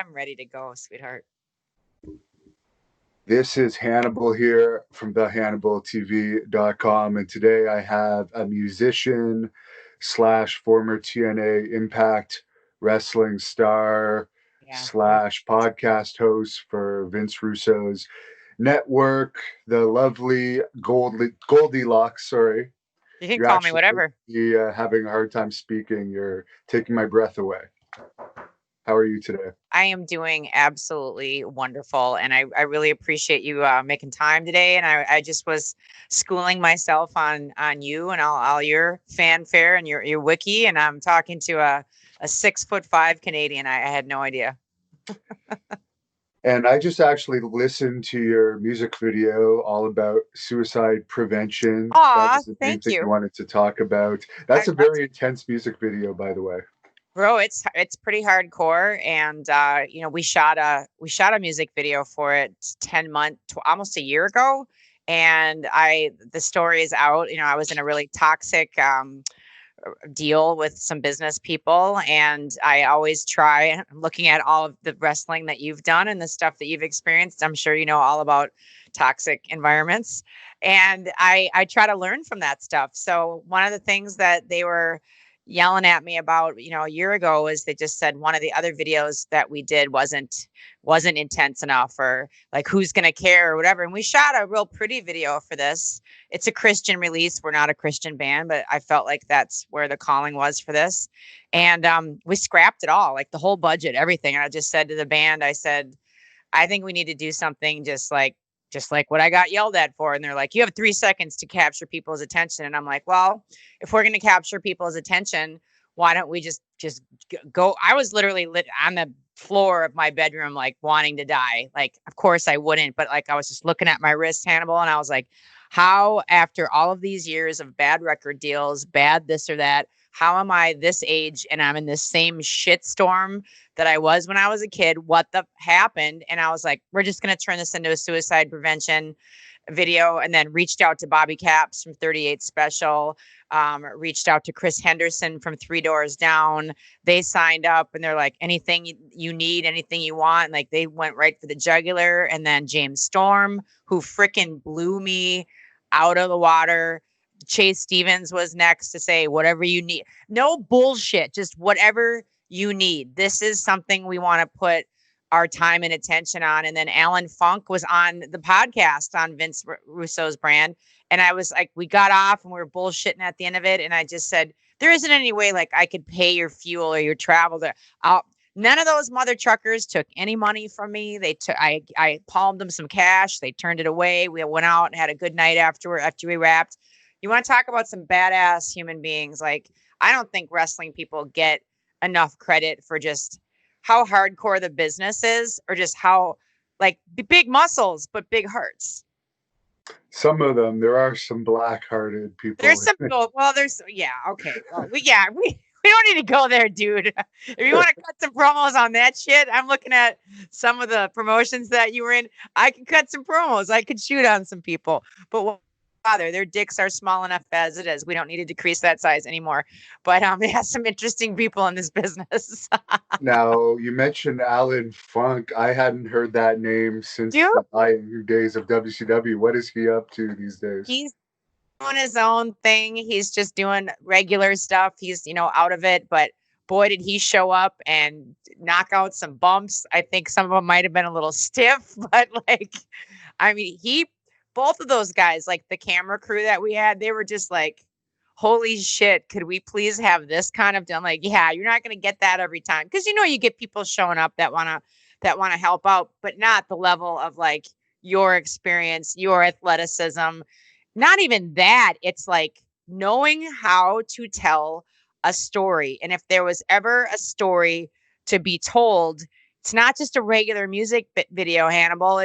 I'm ready to go, sweetheart. This is Hannibal here from the HannibalTV.com, and today I have a musician slash former TNA Impact Wrestling star Yeah. slash podcast host for Vince Russo's network, the lovely Goldilocks. Sorry, You can you're call me actually whatever. having a hard time speaking. You're taking my breath away. How are you today? I am doing absolutely wonderful. And I really appreciate you making time today. And I just was schooling myself on you and all your fanfare and your wiki. And I'm talking to a 6'5" Canadian. I had no idea. And I just actually listened to your music video all about suicide prevention. That Aw, was the main thank thing you you. wanted to talk about. I'd That's a love to. very intense music video, by the way. Bro, it's pretty hardcore, and we shot a music video for it 10 months, almost a year ago, and I the story is out. I was in a really toxic deal with some business people, and I always try looking at all of the wrestling that you've done and the stuff that you've experienced. I'm sure you know all about toxic environments, and I try to learn from that stuff. So one of the things that they were yelling at me about, a year ago, is they just said one of the other videos that we did wasn't intense enough, or like who's gonna care or whatever. And we shot a real pretty video for this. It's a Christian release. We're not a Christian band, but I felt like that's where the calling was for this. And we scrapped it all, like the whole budget, everything. And I just said to the band, I said, I think we need to do something just like what I got yelled at for. And they're like, you have 3 seconds to capture people's attention. And I'm like, well, if we're going to capture people's attention, why don't we just go? I was literally lit on the floor of my bedroom, like wanting to die. Like, of course I wouldn't, but like I was just looking at my wrist, Hannibal, and I was like, how, after all of these years of bad record deals, bad this or that, how am I this age and I'm in this same shitstorm that I was when I was a kid? What the happened? And I was like, we're just going to turn this into a suicide prevention video. And then reached out to Bobby Caps from 38 Special, reached out to Chris Henderson from Three Doors Down. They signed up and they're like, anything you need, anything you want. And like they went right for the jugular. And then James Storm, who freaking blew me out of the water. Chase Stevens was next to say, whatever you need. No bullshit, just whatever you need. This is something we want to put our time and attention on. And then Alan Funk was on the podcast on Vince Russo's brand. And I was like, we got off and we were bullshitting at the end of it. And I just said, there isn't any way like I could pay your fuel or your travel to, none of those mother truckers took any money from me. They took, I palmed them some cash. They turned it away. We went out and had a good night after we wrapped. You want to talk about some badass human beings? Like, I don't think wrestling people get enough credit for just how hardcore the business is, or just how like big muscles but big hearts. Some of them, there are some black-hearted There's people. some people. Well, there's yeah, okay. Well, we don't need to go there, dude. If you want to cut some promos on that shit, I'm looking at some of the promotions that you were in. I could cut some promos. I could shoot on some people, but bother. Their dicks are small enough as it is. We don't need to decrease that size anymore. But it has some interesting people in this business. Now, you mentioned Alan Funk. I hadn't heard that name since Dude, the dying days of WCW. What is he up to these days? he's doing his own thing. He's just doing regular stuff. He's, out of it. But boy, did he show up and knock out some bumps. I think some of them might have been a little stiff, but like, I mean, both of those guys, like the camera crew that we had, they were just like, holy shit, could we please have this kind of done? Like, yeah, you're not going to get that every time. Cause you get people showing up that want to help out, but not the level of like your experience, your athleticism, not even that. It's like knowing how to tell a story. And if there was ever a story to be told, it's not just a regular music video, Hannibal.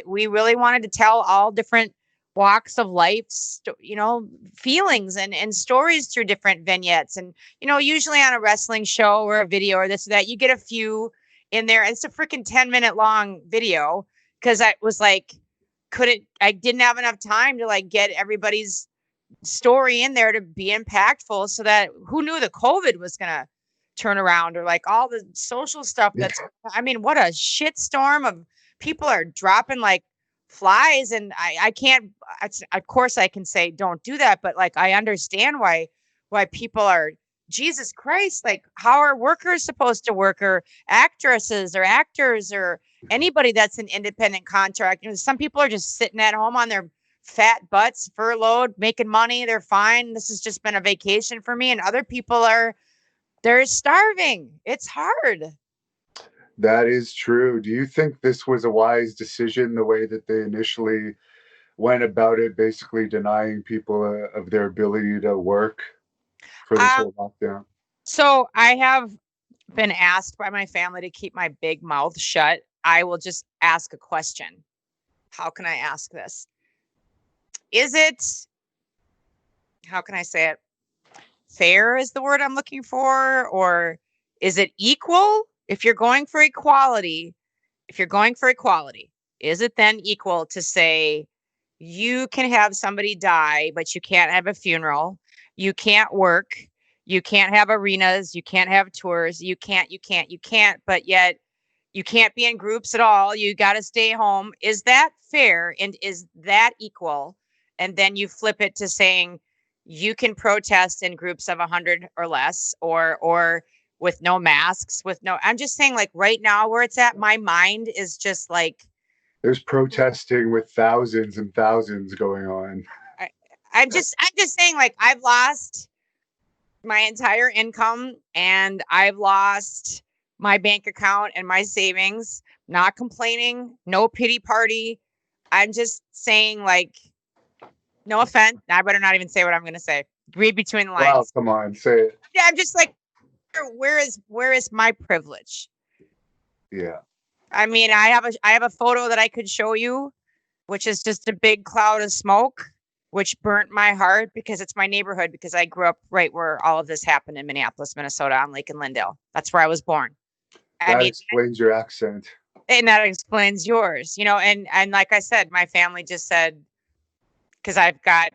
We really wanted to tell all different walks of life, feelings and stories through different vignettes. And, usually on a wrestling show or a video or this or that, you get a few in there. It's a freaking 10-minute long video because I was like, I didn't have enough time to like get everybody's story in there to be impactful, so that who knew the COVID was going to turnaround, or like all the social stuff that's, I mean, what a shitstorm of people are dropping like flies. And I can't, of course I can say don't do that, but like I understand why people are, Jesus Christ, like how are workers supposed to work, or actresses or actors or anybody that's an independent contract? You know, some people are just sitting at home on their fat butts, furloughed, making money. They're fine. This has just been a vacation for me. And other people they're starving. It's hard. That is true. Do you think this was a wise decision, the way that they initially went about it, basically denying people of their ability to work for this Um, whole lockdown? so I have been asked by my family to keep my big mouth shut. I will just ask a question. How can I ask this? Is it, how can I say it? Fair is the word I'm looking for, or is it equal? If you're going for equality, is it then equal to say you can have somebody die, but you can't have a funeral, you can't work, you can't have arenas, you can't have tours, you can't, but yet you can't be in groups at all. You got to stay home. Is that fair? And is that equal? And then you flip it to saying you can protest in groups of 100 or less, or with no masks, with no, I'm just saying, like right now where it's at, my mind is just like, There's protesting with thousands and thousands going on. I, I'm just saying, like, I've lost my entire income and I've lost my bank account and my savings. Not complaining, no pity party. I'm just saying, like, no offense. I better not even say what I'm going to say. Read between the Wow, lines. come on, say it. Yeah, I'm just like, where is my privilege? Yeah. I mean, I have a photo that I could show you, which is just a big cloud of smoke, which burnt my heart because it's my neighborhood, because I grew up right where all of this happened in Minneapolis, Minnesota, on Lake and Lindale. That's where I was born. I That mean, explains your accent. and that explains yours, and like I said, my family just said, because I've got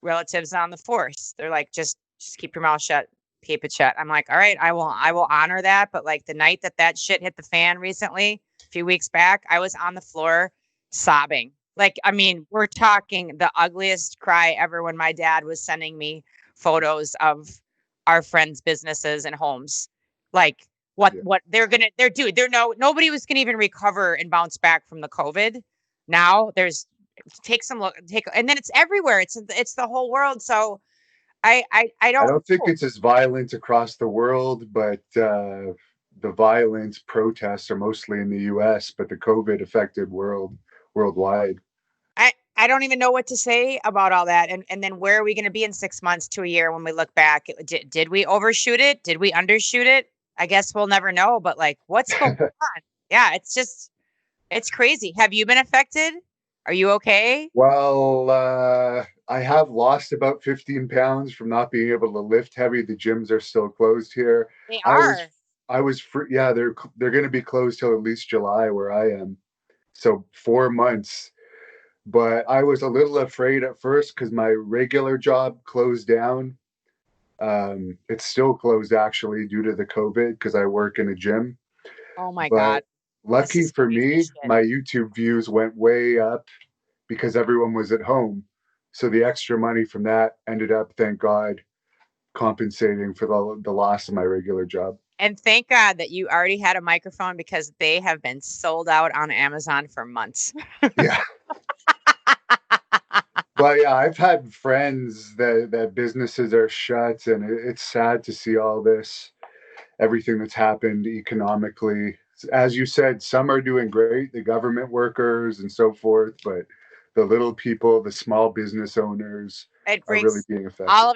relatives on the force, they're like, just keep your mouth shut, keep it shut. I'm like, all right, I will honor that. But like the night that shit hit the fan recently, a few weeks back, I was on the floor sobbing. Like, I mean, we're talking the ugliest cry ever when my dad was sending me photos of our friends' businesses and homes. Like what Yeah. what they're dude, nobody was gonna even recover and bounce back from the COVID. Now there's take some look take and then it's everywhere. It's the whole world. So I I don't don't think know. it's as violent across the world, but the violent protests are mostly in the U.S., but the COVID affected worldwide. I don't even know what to say about all that. And then where are we going to be in 6 months to a year when we look back? Did we overshoot it? Did we undershoot it? I guess we'll never know. But like, what's going on? Yeah, it's crazy. Have you been affected? Are you okay? Well, I have lost about 15 pounds from not being able to lift heavy. The gyms are still closed here. They I was are. I was free. Yeah, they're going to be closed till at least July where I am. So 4 months. But I was a little afraid at first because my regular job closed down. It's still closed actually due to the COVID because I work in a gym. Oh my But God. This lucky is for crazy me, shit. my YouTube views went way up because everyone was at home. So the extra money from that ended up, thank God, compensating for the loss of my regular job. And thank God that you already had a microphone, because they have been sold out on Amazon for months. Yeah. But yeah, I've had friends that businesses are shut, and it's sad to see all this, everything that's happened economically. As you said, some are doing great, the government workers and so forth, but the little people, the small business owners It are really breaks being affected. all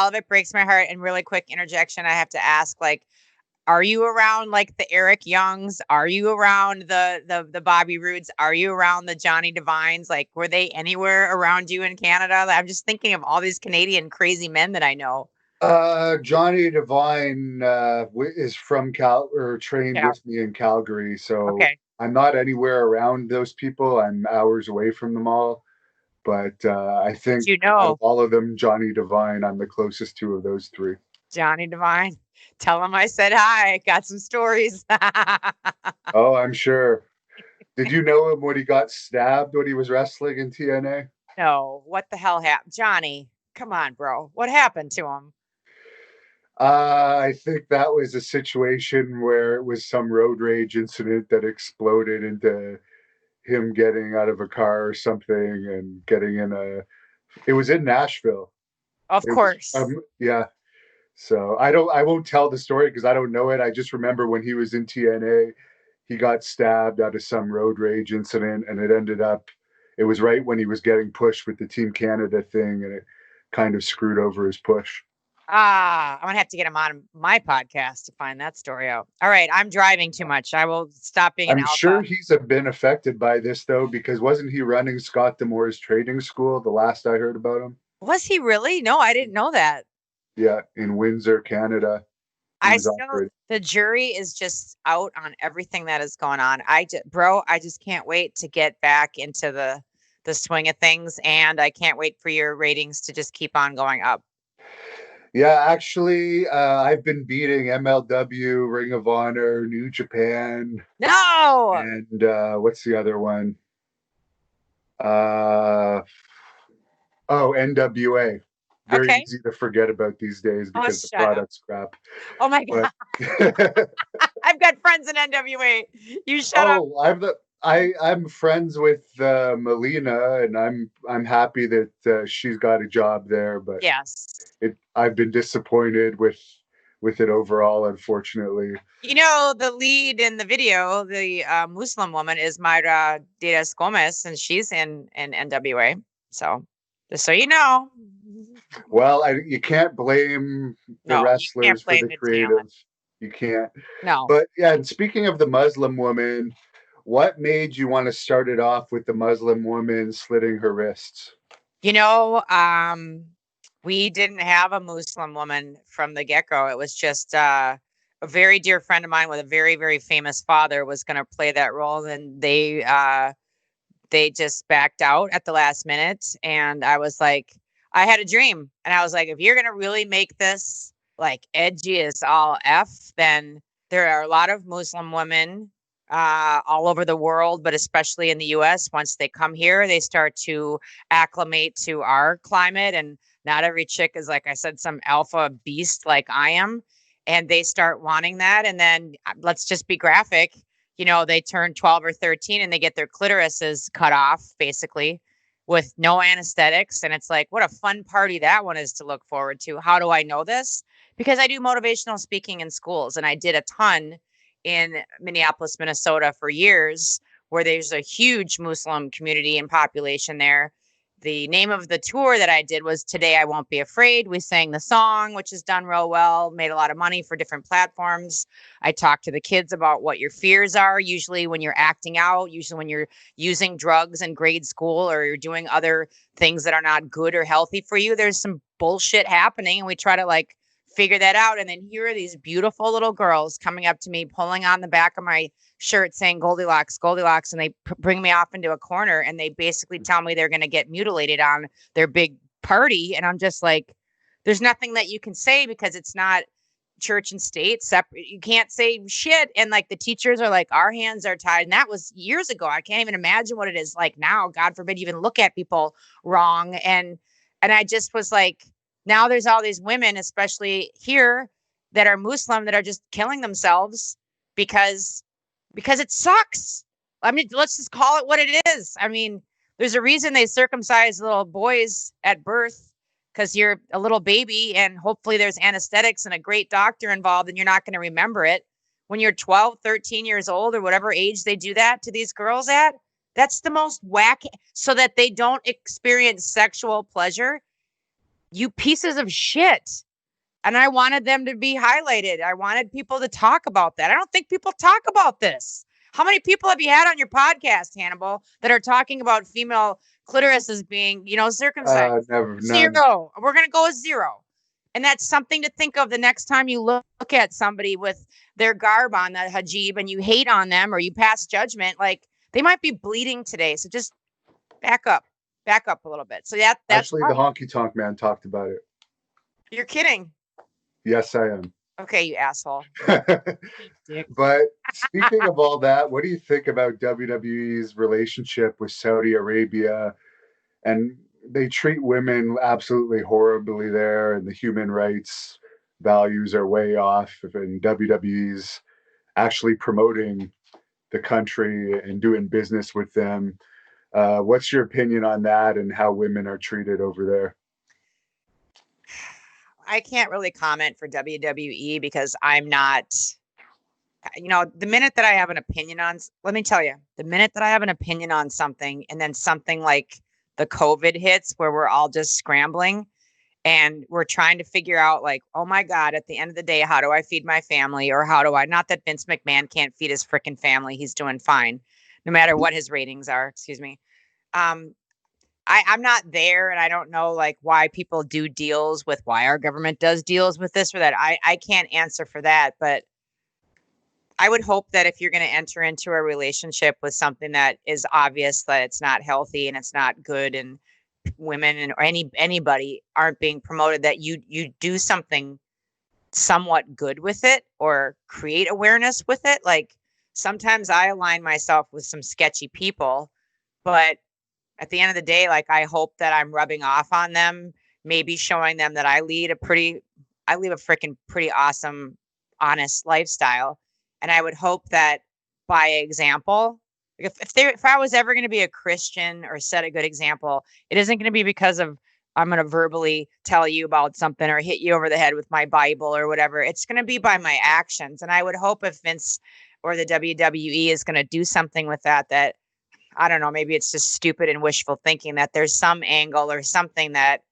of it breaks my heart. And really quick interjection, I have to ask, like, are you around like the Eric Youngs? Are you around the Bobby Roods? Are you around the Johnny Devines? Like, were they anywhere around you in Canada? I'm just thinking of all these Canadian crazy men that I know. Johnny Devine is from Cal or trained Yeah. with me in Calgary, so Okay. I'm not anywhere around those people. I'm hours away from them all. But I But think you out of know, all of them, Johnny Devine, I'm the closest to of those three. Johnny Devine. Tell him I said hi. Got some stories. Oh, I'm sure. Did you know him when he got stabbed when he was wrestling in TNA? No, what the hell happened? Johnny, come on, bro. What happened to him? I think that was a situation where it was some road rage incident that exploded into him getting out of a car or something and getting in a. It was in Nashville. Of It was, course. yeah. So I won't tell the story because I don't know it. I just remember when he was in TNA, he got stabbed out of some road rage incident, and it ended up. It was right when he was getting pushed with the Team Canada thing, and it kind of screwed over his push. I'm gonna have to get him on my podcast to find that story out. All right, I'm driving too much. I will stop being an I'm sure alpha. he's been affected by this though, because wasn't he running Scott D'Amore's trading school? The last I heard about him, Was he really? No, I didn't know that. yeah, in Windsor, Canada, he I was still, operating. the jury is just out on everything that is going on. Bro, I just can't wait to get back into the swing of things, and I can't wait for your ratings to just keep on going up. Yeah, actually, I've been beating MLW, Ring of Honor, New Japan, No. and what's the other one? Uh, oh, NWA. Very Okay. easy to forget about these days Oh, because the shut up. product's crap. Oh my But God. I've got friends in NWA. You shut up. oh, I'm friends with Melina, and I'm happy that she's got a job there. But Yes. I've been disappointed with it overall, unfortunately. You know, the lead in the video, the Muslim woman, is Mayra Diaz Gomez, and she's in NWA. So, just so you know. Well, you can't blame the No, you can't wrestlers for blame the the creative. talent. You can't. No. But yeah, and speaking of the Muslim woman, what made you want to start it off with the Muslim woman slitting her wrists? You know, we didn't have a Muslim woman from the get-go. It was just a very dear friend of mine with a very, very famous father was going to play that role, and they just backed out at the last minute. And I was like, I had a dream, and I was like, if you're going to really make this like edgy as all F, then there are a lot of Muslim women all over the world, but especially in the US. Once they come here, they start to acclimate to our climate. And not every chick is, like I said, some alpha beast like I am. And they start wanting that. And then let's just be graphic. You know, they turn 12 or 13 and they get their clitorises cut off, basically, with no anesthetics. And it's like, what a fun party that one is to look forward to. How do I know this? Because I do motivational speaking in schools, and I did a ton in Minneapolis, Minnesota for years, where there's a huge Muslim community and population there. The name of the tour that I did was Today I Won't Be Afraid. We sang the song, which is done real well, made a lot of money for different platforms. I talked to the kids about what your fears are, usually when you're acting out, usually when you're using drugs in grade school or you're doing other things that are not good or healthy for you. There's some bullshit happening, and we try to like figure that out. And then here are these beautiful little girls coming up to me, pulling on the back of my shirt saying Goldilocks, Goldilocks. And they bring me off into a corner and they basically tell me they're going to get mutilated on their big party. And I'm just like, there's nothing that you can say because it's not church and state separate. You can't say shit. And like the teachers are like, our hands are tied. And that was years ago. I can't even imagine what it is like now. God forbid you even look at people wrong. And I just was like, now there's all these women, especially here, that are Muslim that are just killing themselves because it sucks. I mean, let's just call it what it is. I mean, there's a reason they circumcise little boys at birth because you're a little baby and hopefully there's anesthetics and a great doctor involved and you're not going to remember it. When you're 12, 13 years old or whatever age they do that to these girls at, that's the most wacky, so that they don't experience sexual pleasure. You pieces of shit. And I wanted them to be highlighted. I wanted people to talk about that. I don't think people talk about this. How many people have you had on your podcast, Hannibal, that are talking about female clitoris as being, circumcised? Never, none. Zero. We're going to go with zero. And that's something to think of the next time you look at somebody with their garb on, the hijab, and you hate on them or you pass judgment. Like, they might be bleeding today. So just back up a little bit. So that's Actually, the honky tonk man talked about it. you're kidding. Yes, I am. Okay, you asshole. Dick. But speaking of all that, what do you think about WWE's relationship with Saudi Arabia? And they treat women absolutely horribly there, and the human rights values are way off. And WWE's actually promoting the country and doing business with them. What's your opinion on that and how women are treated over there? I can't really comment for WWE because I'm not, the minute that I have an opinion on, let me tell you, the minute that I have an opinion on something and then something like the COVID hits where we're all just scrambling and we're trying to figure out, like, oh my God, at the end of the day, how do I feed my family? Or how do I, not that Vince McMahon can't feed his freaking family. He's doing fine, no matter what his ratings are. Excuse me. Um, I'm not there and I don't know like why people do deals with why our government does deals with this or that. I can't answer for that, but I would hope that if you're going to enter into a relationship with something that is obvious that it's not healthy and it's not good and women and or anybody aren't being promoted, that you do something somewhat good with it or create awareness with it. Like sometimes I align myself with some sketchy people, but at the end of the day, like I hope that I'm rubbing off on them, maybe showing them that I live a freaking pretty awesome, honest lifestyle. And I would hope that by example, if I was ever going to be a Christian or set a good example, it isn't going to be because of I'm going to verbally tell you about something or hit you over the head with my Bible or whatever. It's going to be by my actions. And I would hope if Vince or the WWE is going to do something with that, that I don't know, maybe it's just stupid and wishful thinking that there's some angle or something that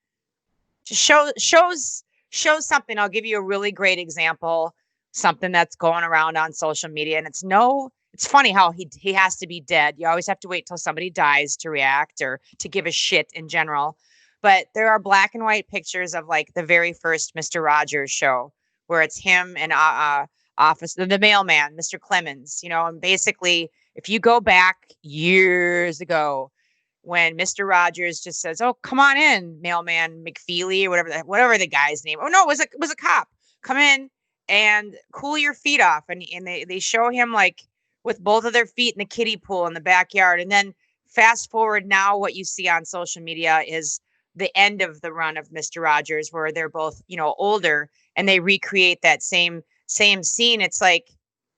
just shows something. I'll give you a really great example, something that's going around on social media, and it's funny how he has to be dead. You always have to wait till somebody dies to react or to give a shit in general. But there are black and white pictures of like the very first Mr. Rogers show where it's him and office the mailman, Mr. Clemens, and basically if you go back years ago when Mr. Rogers just says, "Oh, come on in, mailman McFeely," or whatever the guy's name. Oh no, it was a cop. Come in and cool your feet off. And they show him like with both of their feet in the kiddie pool in the backyard. And then fast forward now, what you see on social media is the end of the run of Mr. Rogers, where they're both, older, and they recreate that same scene. It's like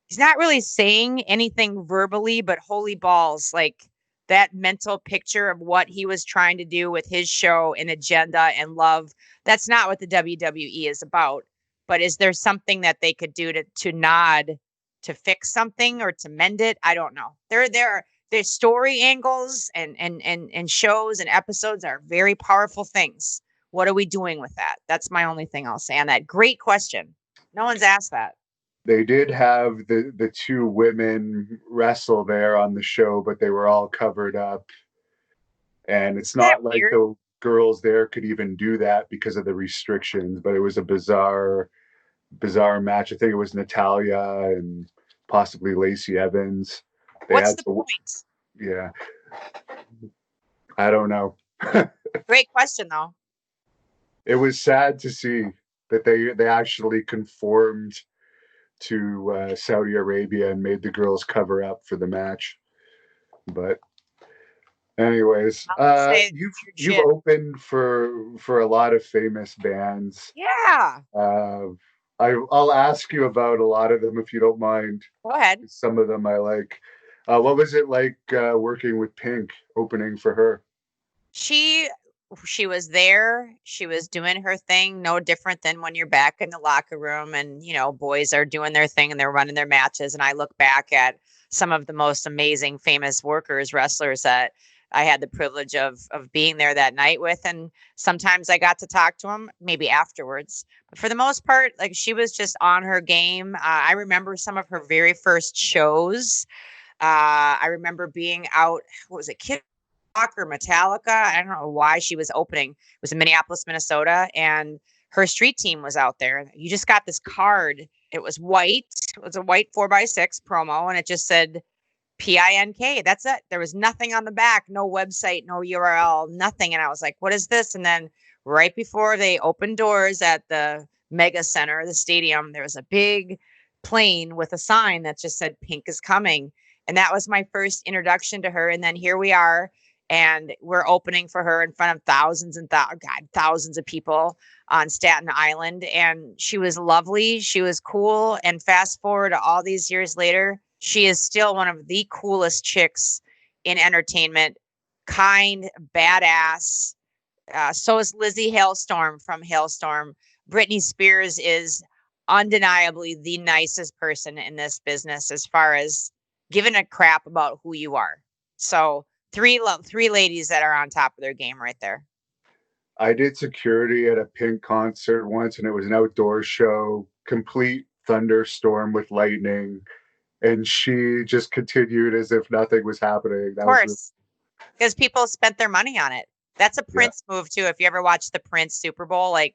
he's not really saying anything verbally, but holy balls, like that mental picture of what he was trying to do with his show and agenda and love. That's not what the WWE is about. But is there something that they could do to nod to fix something or to mend it? I don't know. Their story angles and shows and episodes are very powerful things. What are we doing with that? That's my only thing I'll say on that. Great question. No one's asked that. They did have the two women wrestle there on the show, but they were all covered up. And it's Isn't that not like weird? the girls there could even do that because of the restrictions, but it was a bizarre match. I think it was Natalia and possibly Lacey Evans. They What's had the to, point? yeah, I don't know. Great question, though. It was sad to see that they actually conformed to Saudi Arabia and made the girls cover up for the match. But anyways, I'm gonna say weird you've shit. opened for a lot of famous bands. Yeah. Uh, I'll ask you about a lot of them if you don't mind. Go ahead. Some of them I like. What was it like working with Pink, opening for her? She she was there. She was doing her thing, no different than when you're back in the locker room and, boys are doing their thing and they're running their matches. And I look back at some of the most amazing, famous workers, wrestlers that I had the privilege of being there that night with. And sometimes I got to talk to them, maybe afterwards. But for the most part, like she was just on her game. I remember some of her very first shows. I remember being out, what was it, Kid Rock or Metallica? I don't know why she was opening. It was in Minneapolis, Minnesota, and her street team was out there. You just got this card. It was white. It was a white 4x6 promo, and it just said PINK. That's it. There was nothing on the back, no website, no URL, nothing. And I was like, what is this? And then right before they opened doors at the mega center, the stadium, there was a big plane with a sign that just said Pink is coming. And that was my first introduction to her. And then here we are, and we're opening for her in front of thousands of people on Staten Island. And she was lovely. She was cool. And fast forward all these years later, she is still one of the coolest chicks in entertainment, kind, badass. So is Lizzie Hailstorm from Hailstorm. Britney Spears is undeniably the nicest person in this business as far as giving a crap about who you are. So three ladies that are on top of their game right there. I did security at a Pink concert once, and it was an outdoor show, complete thunderstorm with lightning, and she just continued as if nothing was happening. Of That was really, course, because people spent their money on it. That's a yeah. Prince move too. If you ever watched the Prince Super Bowl, he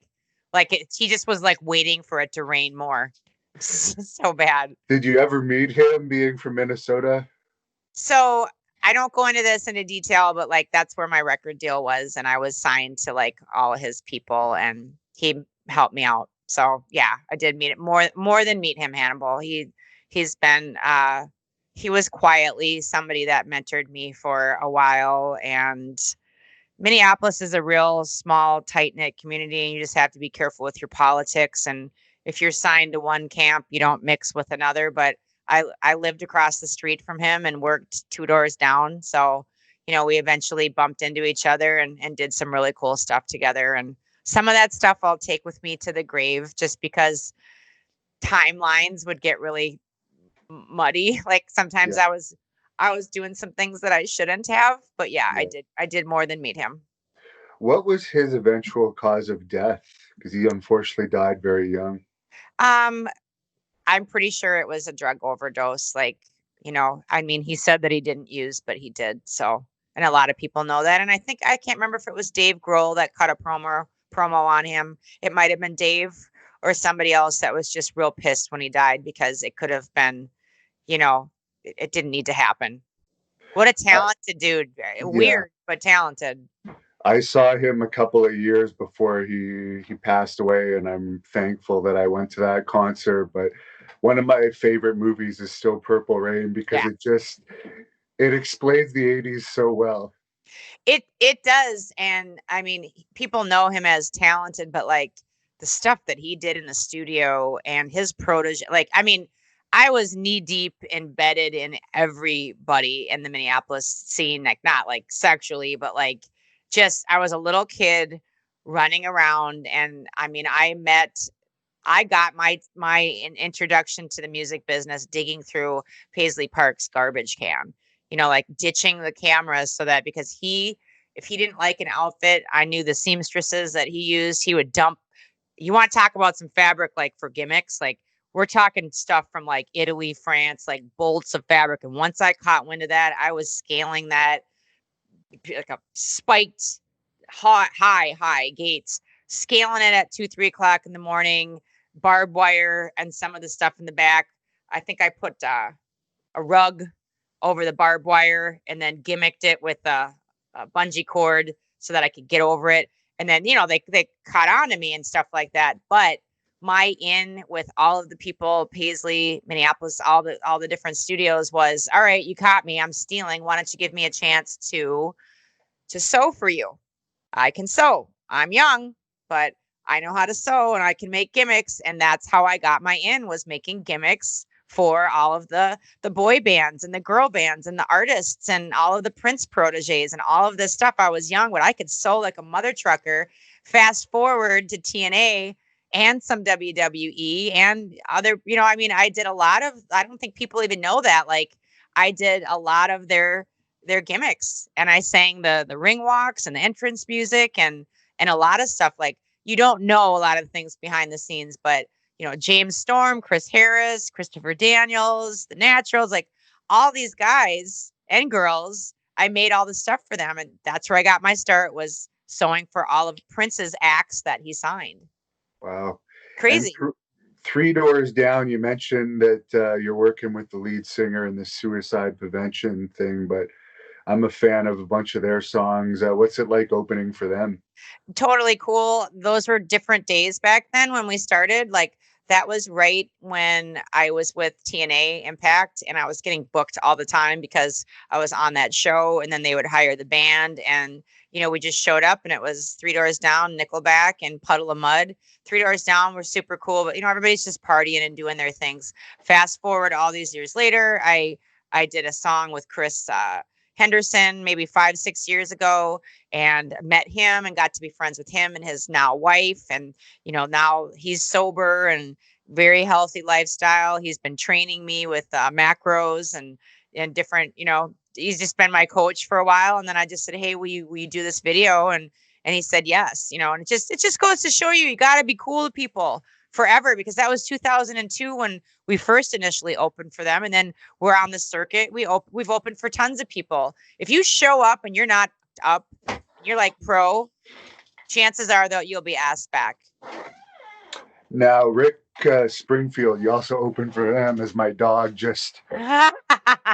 just was like waiting for it to rain more. So bad. Did you ever meet him, being from Minnesota? So I don't go into this into detail, but like that's where my record deal was, and I was signed to like all of his people, and he helped me out. So yeah, I did meet it more than meet him, Hannibal. He's been he was quietly somebody that mentored me for a while, and Minneapolis is a real small, tight knit community, and you just have to be careful with your politics. And if you're signed to one camp, you don't mix with another. But I lived across the street from him and worked two doors down. So, we eventually bumped into each other and did some really cool stuff together. And some of that stuff I'll take with me to the grave just because timelines would get really muddy. Like sometimes Yeah. I was doing some things that I shouldn't have, but yeah, Yeah. I did more than meet him. What was his eventual cause of death? Because he unfortunately died very young. Um, I'm pretty sure it was a drug overdose. Like, I mean, he said that he didn't use, but he did. So, and a lot of people know that. And I think I can't remember if it was Dave Grohl that cut a promo on him. It might have been Dave or somebody else that was just real pissed when he died because it could have been, it didn't need to happen. What a I, talented dude. yeah. Weird, but talented. I saw him a couple of years before he passed away, and I'm thankful that I went to that concert. But one of my favorite movies is still Purple Rain because Yeah. it explains the '80s so well. It does, and I mean, people know him as talented, but like the stuff that he did in the studio and his protege, like I mean, I was knee deep embedded in everybody in the Minneapolis scene, like not like sexually, but like just I was a little kid running around, and I mean, I got my introduction to the music business digging through Paisley Park's garbage can. Like ditching the cameras so that because if he didn't like an outfit, I knew the seamstresses that he used, he would dump. You want to talk about some fabric like for gimmicks? Like we're talking stuff from like Italy, France, like bolts of fabric. And once I caught wind of that, I was scaling that like a spiked high gates, scaling it at 2, 3 o'clock in the morning, barbed wire and some of the stuff in the back. I think I put a rug over the barbed wire and then gimmicked it with a bungee cord so that I could get over it. And then, they caught on to me and stuff like that. But my in with all of the people, Paisley, Minneapolis, all the different studios was, all right, you caught me. I'm stealing. Why don't you give me a chance to sew for you? I can sew. I'm young, but I know how to sew and I can make gimmicks. And that's how I got my in, was making gimmicks for all of the boy bands and the girl bands and the artists and all of the Prince proteges and all of this stuff. I was young, but I could sew like a mother trucker. Fast forward to TNA and some WWE and other, I mean, I did a lot of, I don't think people even know that. Like I did a lot of their gimmicks, and I sang the ring walks and the entrance music and a lot of stuff. Like you don't know a lot of things behind the scenes, but James Storm, Chris Harris, Christopher Daniels, the Naturals, like all these guys and girls, I made all the stuff for them. And that's where I got my start, was sewing for all of Prince's acts that he signed. Wow. And Crazy. three doors down, you mentioned that you're working with the lead singer in the suicide prevention thing, but I'm a fan of a bunch of their songs. What's it like opening for them? Totally cool. Those were different days back then when we started. Like that was right when I was with TNA Impact and I was getting booked all the time because I was on that show and then they would hire the band and we just showed up and it was Three Doors Down, Nickelback and Puddle of Mud. Three Doors Down were super cool, but everybody's just partying and doing their things. Fast forward all these years later, I did a song with Chris Henderson maybe 5-6 years ago and met him and got to be friends with him and his now wife. And, now he's sober and very healthy lifestyle. He's been training me with macros and different, he's just been my coach for a while. And then I just said, hey, will you do this video? And he said, yes, and it just goes to show you got to be cool to people forever, because that was 2002 when we first initially opened for them. And then we're on the circuit. We've opened for tons of people. If you show up and you're not up, you're like pro, chances are that you'll be asked back. Now, Rick Springfield, you also opened for them as my dog just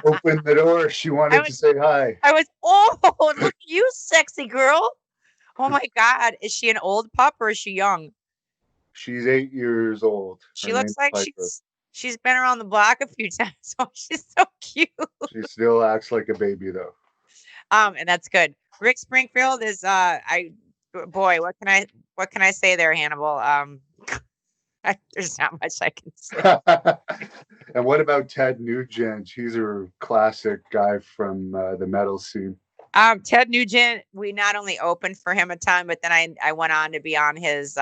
opened the door. She wanted to say hi. I was, look at you, sexy girl. Oh my God. Is she an old pup or is she young? She's 8 years old. She looks like she's been around the block a few times. So she's so cute. She still acts like a baby though. And that's good. Rick Springfield is what can I say there, Hannibal? There's not much I can say. And what about Ted Nugent? He's a classic guy from the metal scene. Ted Nugent, we not only opened for him a ton, but then I went on to be on his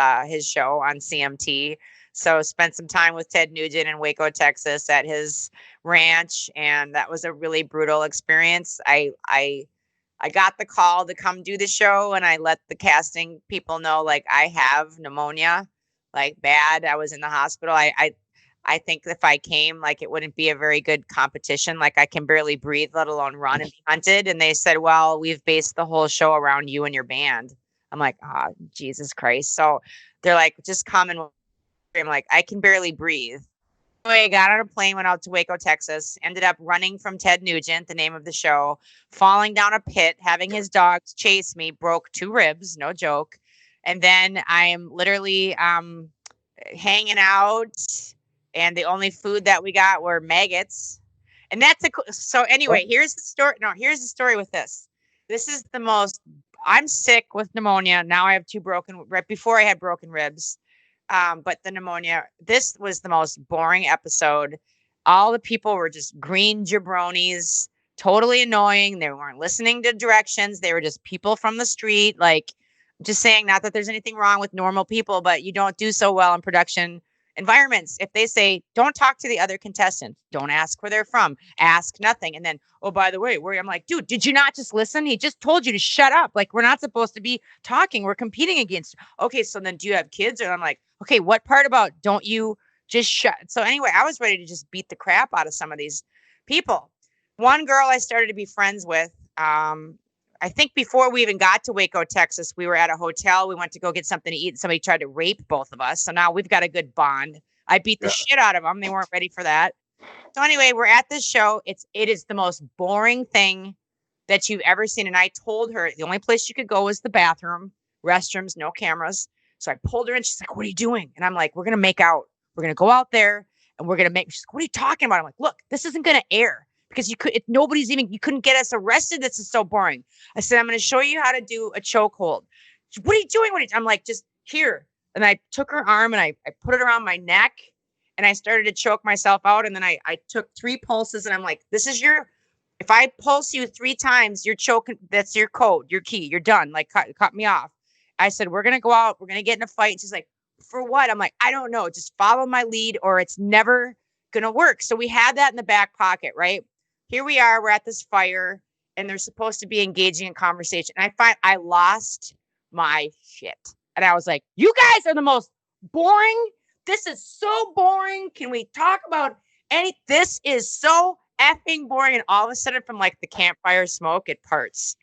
show on CMT. So spent some time with Ted Nugent in Waco, Texas at his ranch. And that was a really brutal experience. I got the call to come do the show and I let the casting people know, like, I have pneumonia, like bad. I was in the hospital. I think if I came, like, it wouldn't be a very good competition. Like, I can barely breathe, let alone run and be hunted. And they said, well, we've based the whole show around you and your band. I'm like, Jesus Christ. So they're like, just come and I'm like, I can barely breathe. Anyway, got on a plane, went out to Waco, Texas, ended up running from Ted Nugent, the name of the show, falling down a pit, having his dogs chase me, broke 2 ribs, no joke. And then I'm literally hanging out. And the only food that we got were maggots. And so anyway, here's the story. No, here's the story with this. This is I'm sick with pneumonia. Now I have 2 right before I had broken ribs. But the pneumonia, this was the most boring episode. All the people were just green jabronis, totally annoying. They weren't listening to directions. They were just people from the street. Like, just saying, not that there's anything wrong with normal people, but you don't do so well in production environments. If they say, don't talk to the other contestants, don't ask where they're from, ask nothing. And then, oh, by the way, I'm like, dude, did you not just listen? He just told you to shut up. Like, we're not supposed to be talking. We're competing against. Okay, so then do you have kids? And I'm like, okay, what part about don't you just shut? So anyway, I was ready to just beat the crap out of some of these people. One girl I started to be friends with, I think before we even got to Waco, Texas, we were at a hotel. We went to go get something to eat. And somebody tried to rape both of us. So now we've got a good bond. I beat the shit out of them. They weren't ready for that. So anyway, we're at this show. It is the most boring thing that you've ever seen. And I told her the only place you could go was the bathroom, restrooms, no cameras. So I pulled her in. She's like, what are you doing? And I'm like, we're going to make out. We're going to go out there and we're going to make. She's like, what are you talking about? I'm like, look, this isn't going to air. Because you couldn't get us arrested. This is so boring. I said, I'm going to show you how to do a chokehold. What are you doing? I'm like, just here. And I took her arm and I put it around my neck and I started to choke myself out. And then I took 3 pulses and I'm like, if I pulse you 3 times, you're choking. That's your code, your key. You're done. Like, cut me off. I said, we're going to go out. We're going to get in a fight. And she's like, for what? I'm like, I don't know. Just follow my lead or it's never going to work. So we had that in the back pocket, right? Here we are, we're at this fire and they're supposed to be engaging in conversation. And I lost my shit. And I was like, you guys are the most boring. This is so boring. Can we talk about this is so effing boring. And all of a sudden from like the campfire smoke, it parts.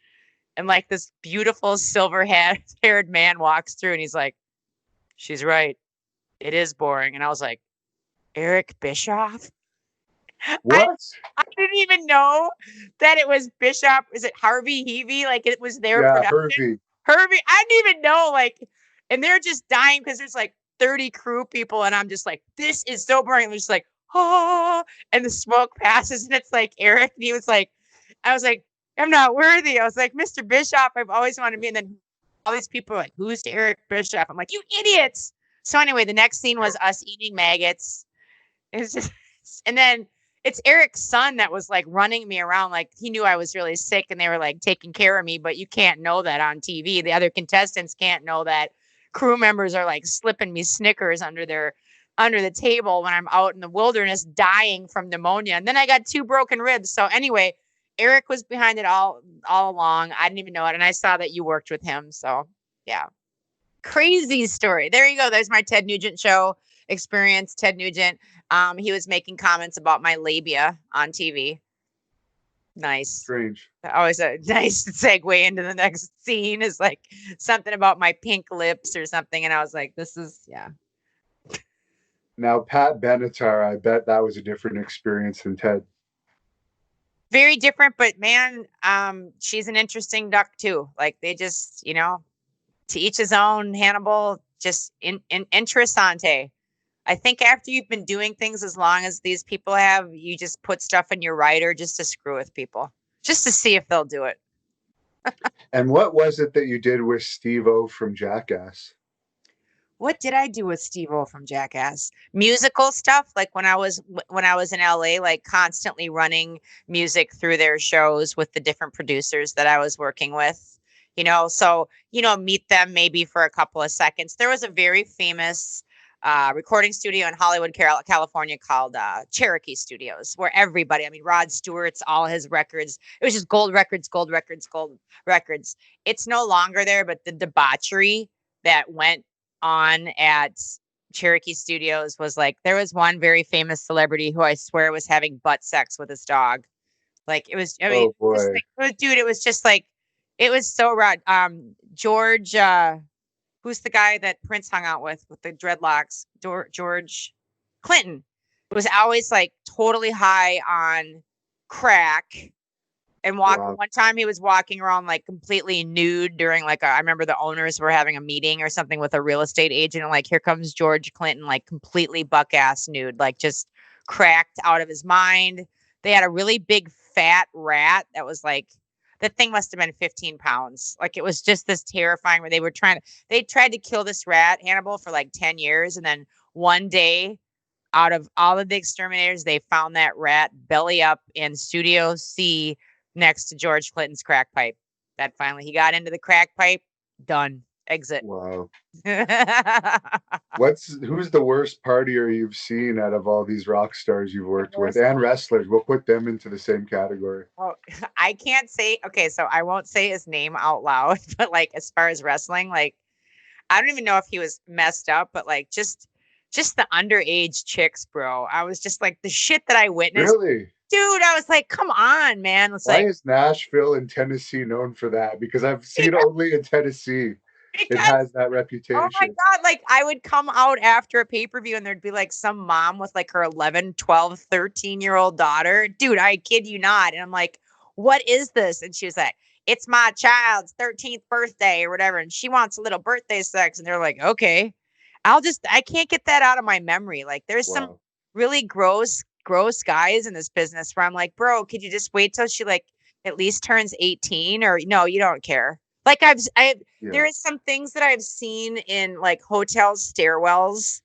And like this beautiful silver-haired man walks through and he's like, she's right. It is boring. And I was like, Eric Bischoff? I What? I didn't even know that it was Bishop. Is it Harvey Heavy? Like it was their Yeah, production. Hervey. Herbie, I didn't even know. Like, and they're just dying because there's like 30 crew people, and I'm just like, this is so boring. I'm just like, oh, and the smoke passes, and it's like Eric, and he was like, I was like, I'm not worthy. I was like, Mr. Bishop, I've always wanted to be. And then all these people are like, who's Eric Bishop? I'm like, you idiots. So anyway, the next scene was us eating maggots. It's just, and then it's Eric's son that was like running me around. Like he knew I was really sick and they were like taking care of me, but you can't know that on TV. The other contestants can't know that crew members are like slipping me Snickers under the table when I'm out in the wilderness dying from pneumonia. And then I got 2 broken ribs. So anyway, Eric was behind it all along. I didn't even know it. And I saw that you worked with him. So yeah. Crazy story. There you go. There's my Ted Nugent show experience. Ted Nugent. He was making comments about my labia on TV. Nice. Strange. Always a nice segue into the next scene is like something about my pink lips or something. And I was like, this is, yeah. Now, Pat Benatar, I bet that was a different experience than Ted. Very different, but man, she's an interesting duck too. Like they just, to each his own. Hannibal, just interessante. I think after you've been doing things as long as these people have, you just put stuff in your writer just to screw with people, just to see if they'll do it. And what was it that you did with Steve-O from Jackass? What did I do with Steve-O from Jackass? Musical stuff, like when I was in LA, like constantly running music through their shows with the different producers that I was working with. So meet them maybe for a couple of seconds. There was a very famous recording studio in Hollywood, California called Cherokee Studios, where everybody, I mean, Rod Stewart's, all his records, it was just gold records, gold records, gold records. It's no longer there, but the debauchery that went on at Cherokee Studios was like, there was one very famous celebrity who I swear was having butt sex with his dog. Like it was, I mean, Oh boy. dude, it was just like, it was so rad. George, who's the guy that Prince hung out with the dreadlocks? George Clinton was always like totally high on crack and Wow. one time he was walking around like completely nude during like I remember the owners were having a meeting or something with a real estate agent, and like here comes George Clinton like completely buck ass nude, like just cracked out of his mind. They had a really big fat rat that was like, the thing must have been 15 pounds. Like it was just this terrifying where they tried to kill this rat, Hannibal, for like 10 years. And then one day, out of all of the exterminators, they found that rat belly up in Studio C next to George Clinton's crack pipe. That finally he got into the crack pipe. Done. Exit. Wow. Who's the worst partier you've seen out of all these rock stars you've worked with and wrestlers? We'll put them into the same category. Oh, I can't say. Okay, so I won't say his name out loud, but like as far as wrestling, like I don't even know if he was messed up, but like just the underage chicks, bro. I was just like the shit that I witnessed. Really? Dude, I was like, come on, man. It's Why like, is Nashville and Tennessee known for that? Because I've seen only in Tennessee. It has that reputation. Oh my God. Like I would come out after a pay-per-view and there'd be like some mom with like her 11, 12, 13-year-old daughter. Dude, I kid you not. And I'm like, what is this? And she was like, it's my child's 13th birthday or whatever. And she wants a little birthday sex. And they're like, okay, I can't get that out of my memory. Like there's some really gross guys in this business where I'm like, bro, could you just wait till she like at least turns 18 or no, you don't care. Like there is some things that I've seen in like hotel stairwells,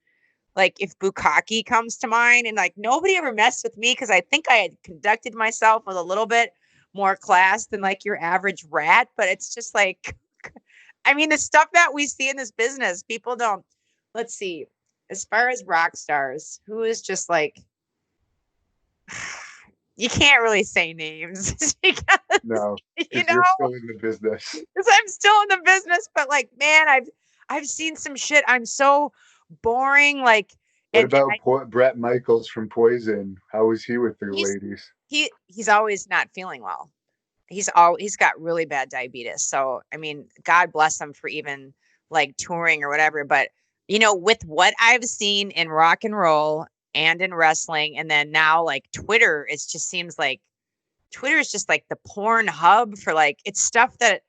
like if bukkake comes to mind, and like nobody ever messed with me because I think I had conducted myself with a little bit more class than like your average rat. But it's just like, I mean, the stuff that we see in this business, people don't. Let's see. As far as rock stars, who is just like, you can't really say names because, no, you're still in the business. Because I'm still in the business, but like, man, I've seen some shit. I'm so boring. Like, what about Brett Michaels from Poison? How was he with the ladies? He's always not feeling well. He's got really bad diabetes. So I mean, God bless him for even like touring or whatever. But with what I've seen in rock and roll and in wrestling. And then now like Twitter, it just seems like Twitter is just like the porn hub for like, it's stuff that,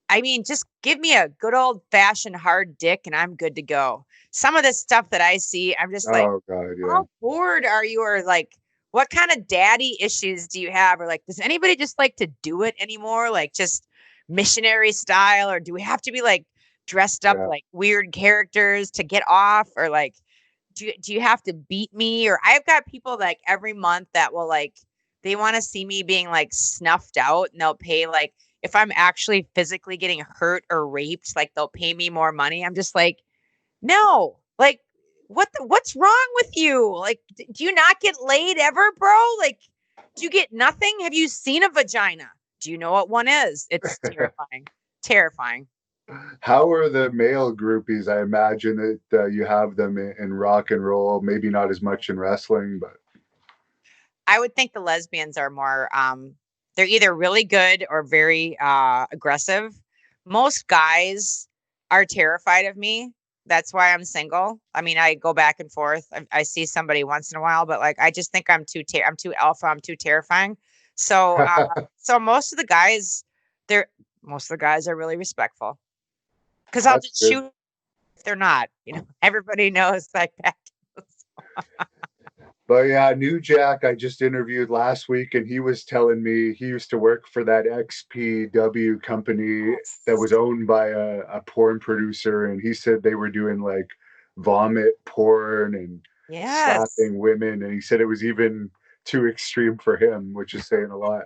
I mean, just give me a good old fashioned hard dick and I'm good to go. Some of this stuff that I see, I'm just like, Oh God, yeah. how bored are you? Or like, what kind of daddy issues do you have? Or like, does anybody just like to do it anymore? Like just missionary style? Or do we have to be like dressed up Yeah. like weird characters to get off? Or like, do you have to beat me? Or I've got people like every month that will like, they want to see me being like snuffed out and they'll pay like, if I'm actually physically getting hurt or raped, like they'll pay me more money. I'm just like, no, like what's wrong with you? Like, do you not get laid ever, bro? Like, do you get nothing? Have you seen a vagina? Do you know what one is? It's terrifying. Terrifying. How are the male groupies? I imagine that you have them in rock and roll, maybe not as much in wrestling, but I would think the lesbians are more they're either really good or very aggressive. Most guys are terrified of me. That's why I'm single. I mean, I go back and forth. I see somebody once in a while, but like I just think I'm too alpha, I'm too terrifying. So so most of the guys are really respectful. Cuz I'll that's just good. shoot if they're not, you know. Everybody knows like that. But yeah, New Jack, I just interviewed last week, and he was telling me he used to work for that XPW company that was owned by a porn producer, and he said they were doing like vomit porn and Yes. slapping women, and he said it was even too extreme for him, which is saying a lot.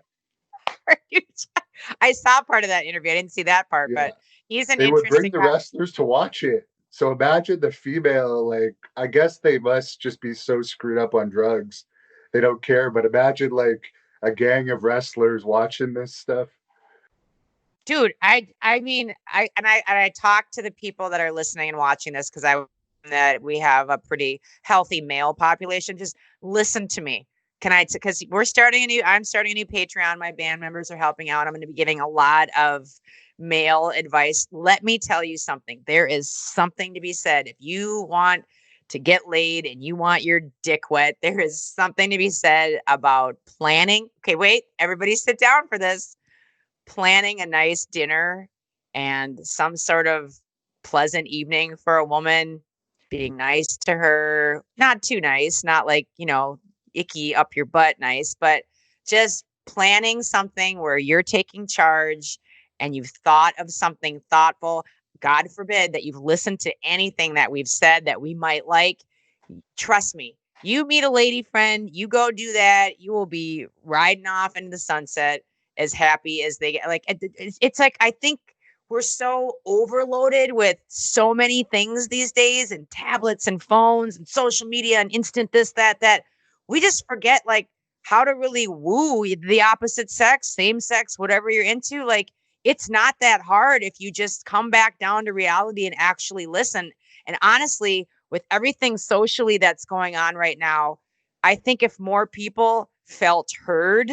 I saw part of that interview. I didn't see that part, Yeah. but he's an They would bring interesting the guy. wrestlers to watch it. So imagine the female, like, I guess they must just be so screwed up on drugs. They don't care. But imagine like a gang of wrestlers watching this stuff. Dude, I mean, I talk to the people that are listening and watching this because I that we have a pretty healthy male population. Just listen to me. Can I? Because I'm starting a new Patreon. My band members are helping out. I'm going to be giving a lot of male advice. Let me tell you something. There is something to be said. If you want to get laid and you want your dick wet, there is something to be said about planning. Okay, wait, everybody sit down for this. Planning a nice dinner and some sort of pleasant evening for a woman, being nice to her, not too nice, not like, you know, icky up your butt nice, but just planning something where you're taking charge and you've thought of something thoughtful. God forbid that you've listened to anything that we've said that we might like. Trust me, you meet a lady friend, you go do that, you will be riding off into the sunset as happy as they get. Like it's like I think we're so overloaded with so many things these days and tablets and phones and social media and instant this that we just forget like how to really woo the opposite sex, same sex, whatever you're into. Like it's not that hard if you just come back down to reality and actually listen. And honestly, with everything socially that's going on right now, I think if more people felt heard,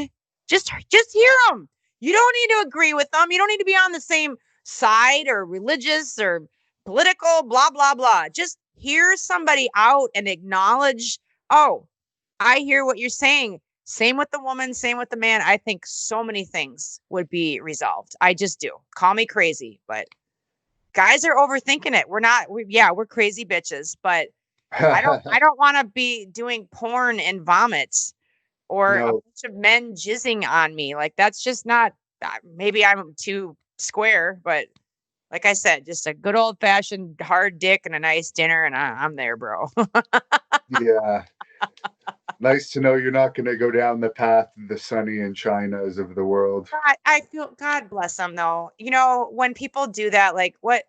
just hear them. You don't need to agree with them. You don't need to be on the same side or religious or political, blah, blah, blah. Just hear somebody out and acknowledge, oh, I hear what you're saying. Same with the woman, same with the man. I think so many things would be resolved. I just do. Call me crazy, but guys are overthinking it. We're crazy bitches, but I don't want to be doing porn and vomits or a No, bunch of men jizzing on me. Like that's just not. Maybe I'm too square, but like I said, just a good old fashioned hard dick and a nice dinner, and I'm there, bro. yeah. Nice to know you're not going to go down the path of the Sunny and Chinas of the world. I feel God bless them though. You know, when people do that, like what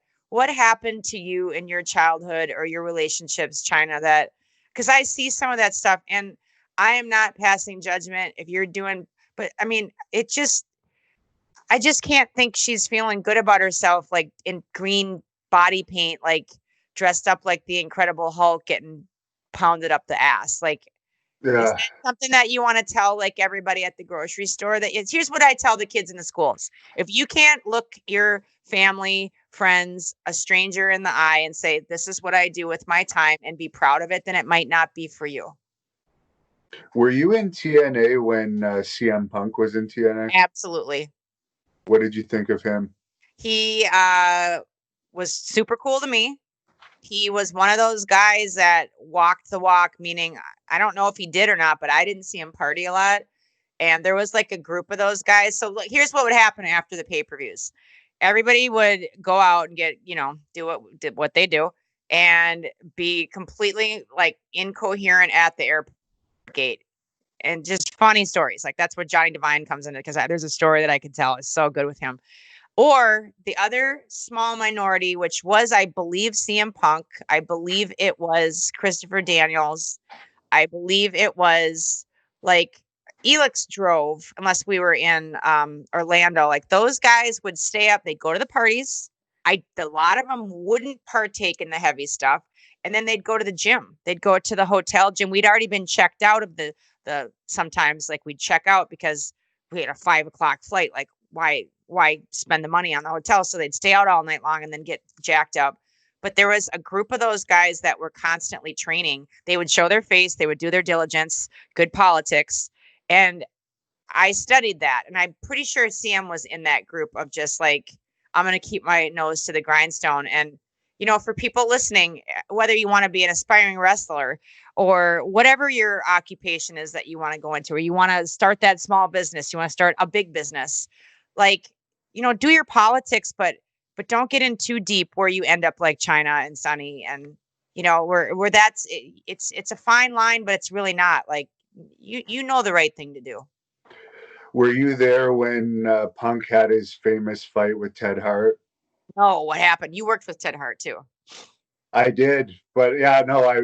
happened to you in your childhood or your relationships, China, that because I see some of that stuff and I am not passing judgment if you're doing, but I mean, I just can't think she's feeling good about herself, like in green body paint, like dressed up like the Incredible Hulk getting pounded up the ass. Like, is Yeah. that something that you want to tell like everybody at the grocery store? That is, here's what I tell the kids in the schools. If you can't look your family, friends, a stranger in the eye and say, this is what I do with my time and be proud of it, then it might not be for you. Were you in TNA when CM Punk was in TNA? Absolutely. What did you think of him? He was super cool to me. He was one of those guys that walked the walk, meaning I don't know if he did or not, but I didn't see him party a lot. And there was like a group of those guys. So look, here's what would happen after the pay-per-views. Everybody would go out and get, do what they do and be completely like incoherent at the airport gate. And just funny stories. Like that's what Johnny Devine comes into, because there's a story that I could tell. It's so good with him. Or the other small minority, which was, I believe, CM Punk. I believe it was Christopher Daniels. I believe it was like Elix drove, unless we were in Orlando. Like those guys would stay up. They'd go to the parties. A lot of them wouldn't partake in the heavy stuff, and then they'd go to the gym. They'd go to the hotel gym. We'd already been checked out of the. Sometimes like we'd check out because we had a 5 o'clock flight. Like why spend the money on the hotel? So they'd stay out all night long and then get jacked up. But there was a group of those guys that were constantly training. They would show their face, they would do their diligence, good politics. And I studied that. And I'm pretty sure CM was in that group of just like, I'm going to keep my nose to the grindstone. And, for people listening, whether you want to be an aspiring wrestler or whatever your occupation is that you want to go into, or you want to start that small business, you want to start a big business, like, do your politics, but don't get in too deep where you end up like China and Sunny and where that's it's a fine line, but it's really not. Like you know the right thing to do. Were you there when Punk had his famous fight with Ted Hart? No, what happened? You worked with Ted Hart too. I did, but yeah, no, I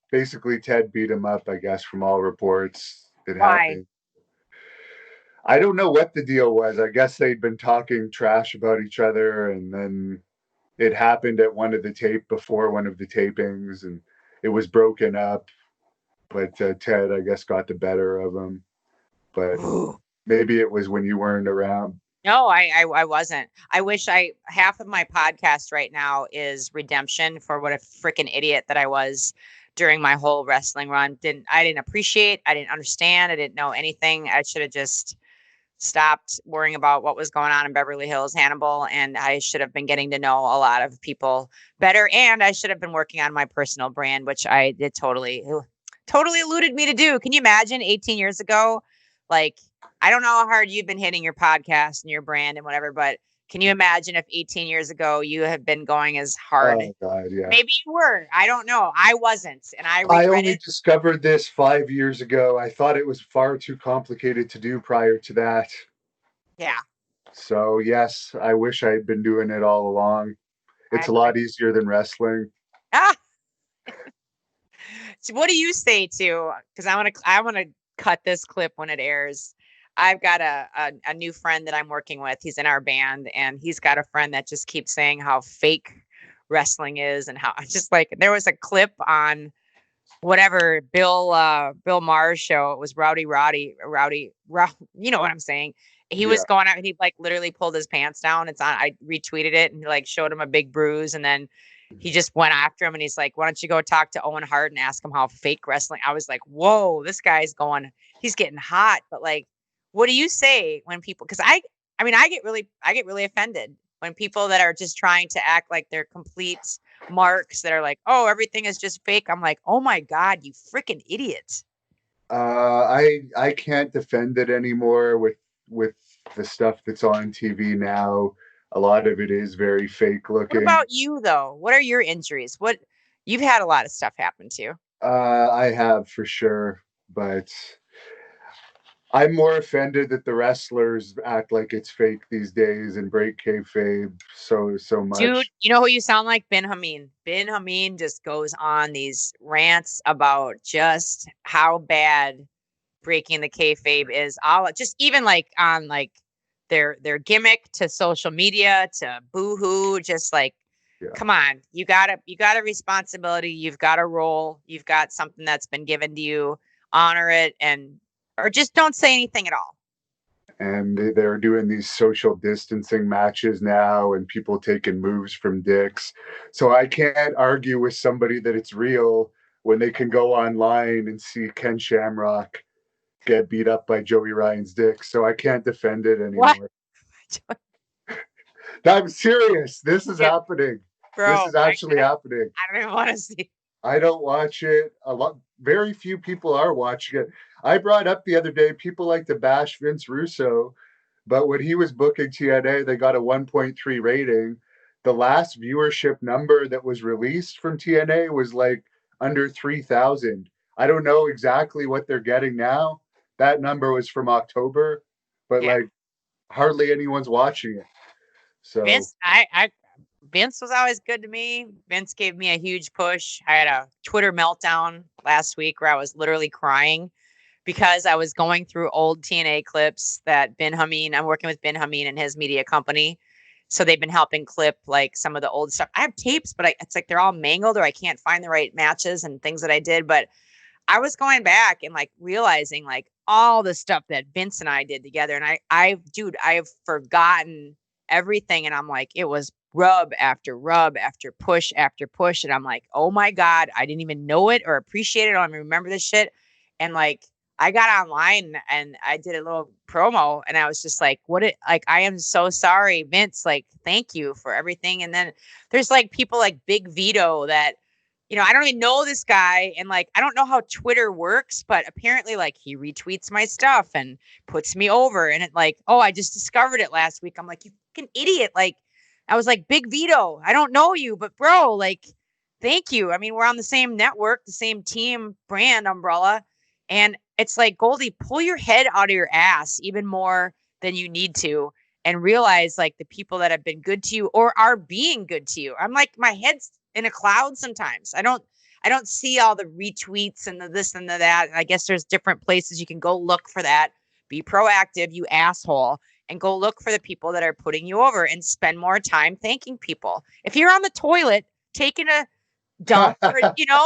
basically Ted beat him up, I guess, from all reports. It Why? happened. I don't know what the deal was. I guess they'd been talking trash about each other, and then it happened at one of the before one of the tapings, and it was broken up. But Ted, I guess, got the better of him. But Ooh. maybe it was when you weren't around. No, I wasn't. I wish half of my podcast right now is redemption for what a freaking idiot that I was during my whole wrestling run. I didn't appreciate, I didn't understand, I didn't know anything. I should have just stopped worrying about what was going on in Beverly Hills, Hannibal, and I should have been getting to know a lot of people better. And I should have been working on my personal brand, which I did totally eluded me to do. Can you imagine 18 years ago? Like, I don't know how hard you've been hitting your podcast and your brand and whatever, but can you imagine if 18 years ago you had been going as hard? Oh God, yeah. Maybe you were. I don't know. I wasn't, and I I regret only it. discovered this 5 years ago. I thought it was far too complicated to do prior to that. Yeah. So yes, I wish I had been doing it all along. It's a lot easier than wrestling. Ah. So what do you say to? Because I want to cut this clip when it airs. I've got a new friend that I'm working with. He's in our band, and he's got a friend that just keeps saying how fake wrestling is, and how just like there was a clip on whatever Bill Maher's show. It was Rowdy. You know what I'm saying? He was Yeah. going out and he like literally pulled his pants down. It's on. I retweeted it and like showed him a big bruise, and then he just went after him and he's like, "Why don't you go talk to Owen Hart and ask him how fake wrestling?" I was like, "Whoa, this guy's going. He's getting hot." But like, what do you say when people? Because I mean, I get really offended when people that are just trying to act like they're complete marks that are like, "Oh, everything is just fake." I'm like, "Oh my God, you freaking idiot." I can't defend it anymore with the stuff that's on TV now. A lot of it is very fake What looking. about you though? What are your injuries? What you've had a lot of stuff happen to you. I have for sure, but I'm more offended that the wrestlers act like it's fake these days and break kayfabe so Dude, much. you know who you sound like? Ben Hameen. Ben Hameen just goes on these rants about just how bad breaking the kayfabe is. All just even like on like their gimmick to social media to boohoo, just like Yeah. come on, you got a responsibility, you've got a role, you've got something that's been given to you, honor it, and or just don't say anything at all. And they're doing these social distancing matches now and people taking moves from dicks. So I can't argue with somebody that it's real when they can go online and see Ken Shamrock get beat up by Joey Ryan's dick. So I can't defend it What? anymore. I'm serious. This is Yeah, happening. This bro, is actually happening. I don't even want to see. I don't watch it. A lot, very few people are watching it. I brought up the other day, people like to bash Vince Russo, but when he was booking TNA, they got a 1.3 rating. The last viewership number that was released from TNA was like under 3,000. I don't know exactly what they're getting now. That number was from October, but Yeah. like hardly anyone's watching it. So Vince was always good to me. Vince gave me a huge push. I had a Twitter meltdown last week where I was literally crying because I was going through old TNA clips that I'm working with Ben Hameen and his media company. So they've been helping clip like some of the old stuff. I have tapes, but it's like they're all mangled or I can't find the right matches and things that I did. But I was going back and like realizing like all the stuff that Vince and I did together. And I have forgotten everything. And I'm like, it was rub after push after push. And I'm like, oh my God, I didn't even know it or appreciate it. I don't even remember this shit. And like, I got online and I did a little promo and I was just like, I am so sorry, Vince. Like, thank you for everything. And then there's like people like Big Vito that, I don't even know this guy. And like, I don't know how Twitter works, but apparently like he retweets my stuff and puts me over. And it like, oh, I just discovered it last week. I'm like, you fucking idiot. Like, I was like, Big Vito, I don't know you, but bro, like, thank you. I mean, we're on the same network, the same team brand umbrella. And it's like, Goldy, pull your head out of your ass even more than you need to and realize like the people that have been good to you or are being good to you. I'm like, my head's in a cloud sometimes. I don't see all the retweets and the this and the that. I guess there's different places you can go look for that. Be proactive, you asshole, and go look for the people that are putting you over and spend more time thanking people. If you're on the toilet taking a dump or,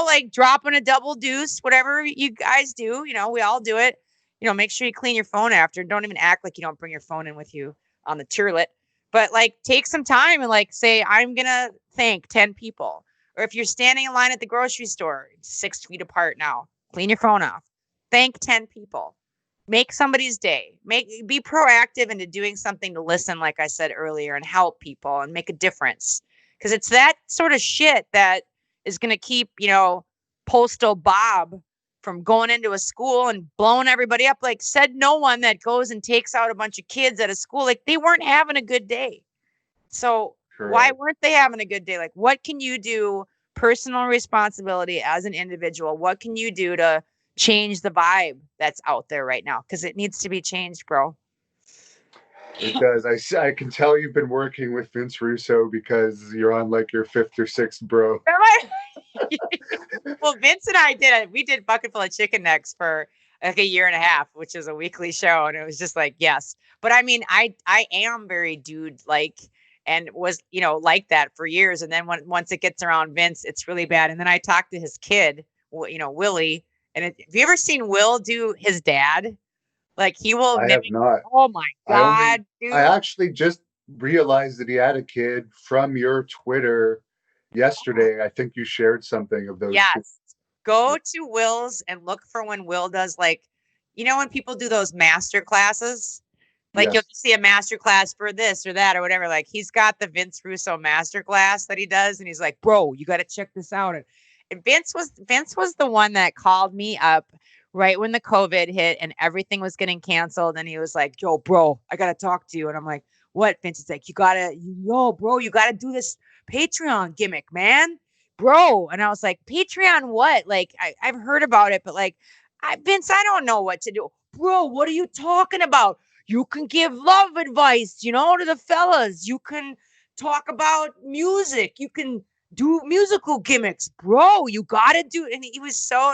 like dropping a double deuce, whatever you guys do, we all do it. Make sure you clean your phone after. Don't even act like you don't bring your phone in with you on the toilet. But like take some time and like say, I'm going to thank 10 people. Or if you're standing in line at the grocery store, 6 feet apart now, clean your phone off. Thank 10 people. Make somebody's day. Be proactive into doing something to listen, like I said earlier, and help people and make a difference. Because it's that sort of shit that is going to keep, Postal Bob from going into a school and blowing everybody up. Like, said no one that goes and takes out a bunch of kids at a school. Like, they weren't having a good day. So why weren't they having a good day? Like, what can you do? Personal responsibility as an individual. What can you do to change the vibe that's out there right now? Because it needs to be changed, bro. It does. I can tell you've been working with Vince Russo because you're on like your 5th or 6th bro. Well, Vince and I we did Bucket Full of Chicken Necks for like a year and a half, which is a weekly show. And it was just like, yes. But I mean, I am very dude like, and was, like that for years. And then once it gets around Vince, it's really bad. And then I talked to his kid, Willie. And have you ever seen Will do his dad? Like he will I have not. Oh my God, dude. I actually just realized that he had a kid from your Twitter yesterday. I think you shared something of those. Yes. Go to Will's and look for when Will does like, when people do those master classes, like you'll see a master class for this or that or whatever. Like he's got the Vince Russo master class that he does. And he's like, bro, you got to check this out. And Vince was the one that called me up right when the COVID hit and everything was getting canceled. And he was like, yo, bro, I got to talk to you. And I'm like, what? Vince is like, you got to do this Patreon gimmick, man. Bro. And I was like, Patreon what? Like, I've heard about it, but like, Vince, I don't know what to do. Bro, what are you talking about? You can give love advice, to the fellas. You can talk about music. You can do musical gimmicks. Bro, you got to do it. And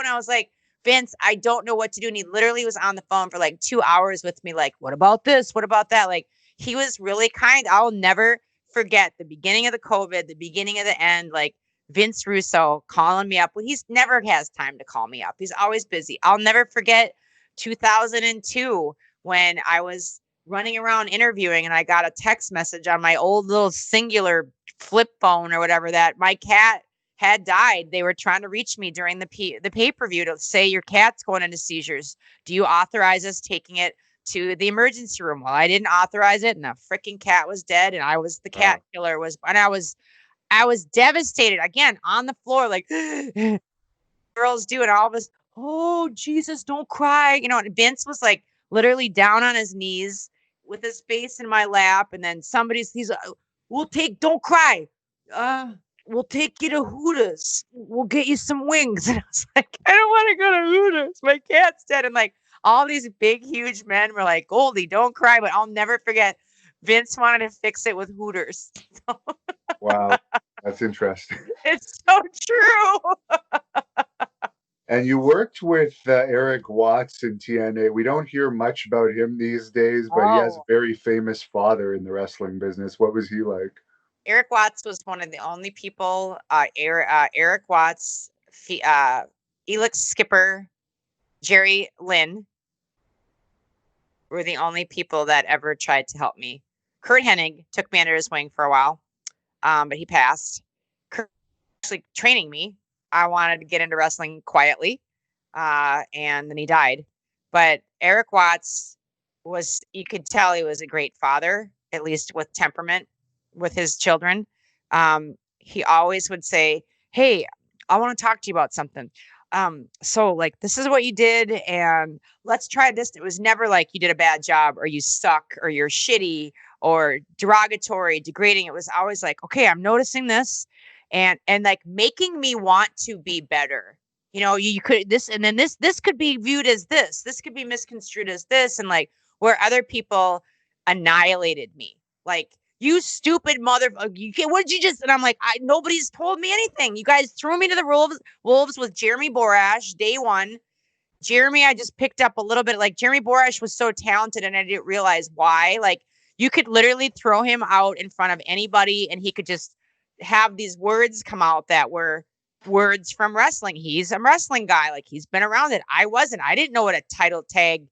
I was like, Vince, I don't know what to do. And he literally was on the phone for like 2 hours with me. Like, what about this? What about that? Like, he was really kind. I'll never forget the beginning of the COVID, the beginning of the end, like Vince Russo calling me up when he's never has time to call me up. He's always busy. I'll never forget 2002 when I was running around interviewing and I got a text message on my old little singular flip phone or whatever that my cat had died. They were trying to reach me during the pay-per-view to say your cat's going into seizures. Do you authorize us taking it to the emergency room? Well, I didn't authorize it, and the freaking cat was dead, and I was the cat killer. And I was devastated again on the floor, like girls do, and all of us, oh Jesus, don't cry, you know. And Vince was like literally down on his knees with his face in my lap, and then he's don't cry, we'll take you to Hooters, we'll get you some wings. And I was like, I don't want to go to Hooters, my cat's dead. And like all these big huge men were like, Goldy, don't cry. But I'll never forget, Vince wanted to fix it with Hooters. Wow, that's interesting. It's so true. And you worked with Eric Watts in TNA. We don't hear much about him these days, but he has a very famous father in the wrestling business. What was he like? Eric Watts was one of the only people, Eric Watts, Elix Skipper, Jerry Lynn were the only people that ever tried to help me. Kurt Hennig took me under his wing for a while, but he passed. Kurt actually training me. I wanted to get into wrestling quietly, and then he died. But Eric Watts you could tell he was a great father, at least with temperament with his children. He always would say, hey, I want to talk to you about something. So like, this is what you did, and let's try this. It was never like you did a bad job or you suck or you're shitty or derogatory, degrading. It was always like, okay, I'm noticing this, and like making me want to be better. You know, you could this, and then this could be viewed as this could be misconstrued as this. And like where other people annihilated me, like, you stupid motherfucker. What did you just? And I'm like, nobody's told me anything. You guys threw me to the wolves with Jeremy Borash day one. Jeremy, I just picked up a little bit. Like, Jeremy Borash was so talented, and I didn't realize why. Like, you could literally throw him out in front of anybody, and he could just have these words come out that were words from wrestling. He's a wrestling guy. Like, he's been around it. I wasn't. I didn't know what a title tag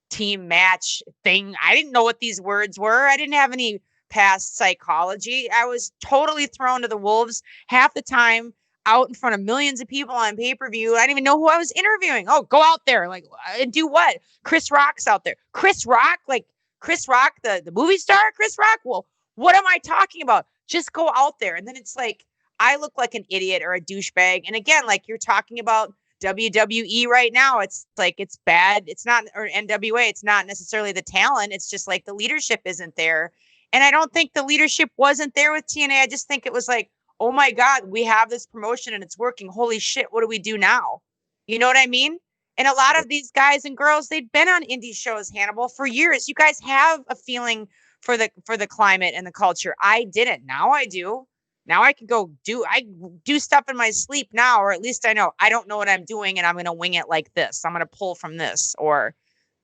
team match thing. I didn't know what these words were. I didn't have any past psychology. I was totally thrown to the wolves half the time, out in front of millions of people on pay-per-view. I didn't even know who I was interviewing. Oh, go out there, like, and do what? Chris Rock's out there. Chris Rock, the movie star, Chris Rock. Well, what am I talking about? Just go out there. And then it's like, I look like an idiot or a douchebag. And again, like you're talking about WWE right now, it's like, it's bad. It's not, or NWA, it's not necessarily the talent. It's just like the leadership isn't there. And I don't think the leadership wasn't there with TNA. I just think it was like, oh my God, we have this promotion and it's working. Holy shit, what do we do now? You know what I mean? And a lot of these guys and girls, they'd been on indie shows, Hannibal, for years. You guys have a feeling for the climate and the culture. I didn't. Now I do. Now I can I do stuff in my sleep now, or at least I know I don't know what I'm doing and I'm going to wing it like this. I'm going to pull from this, or,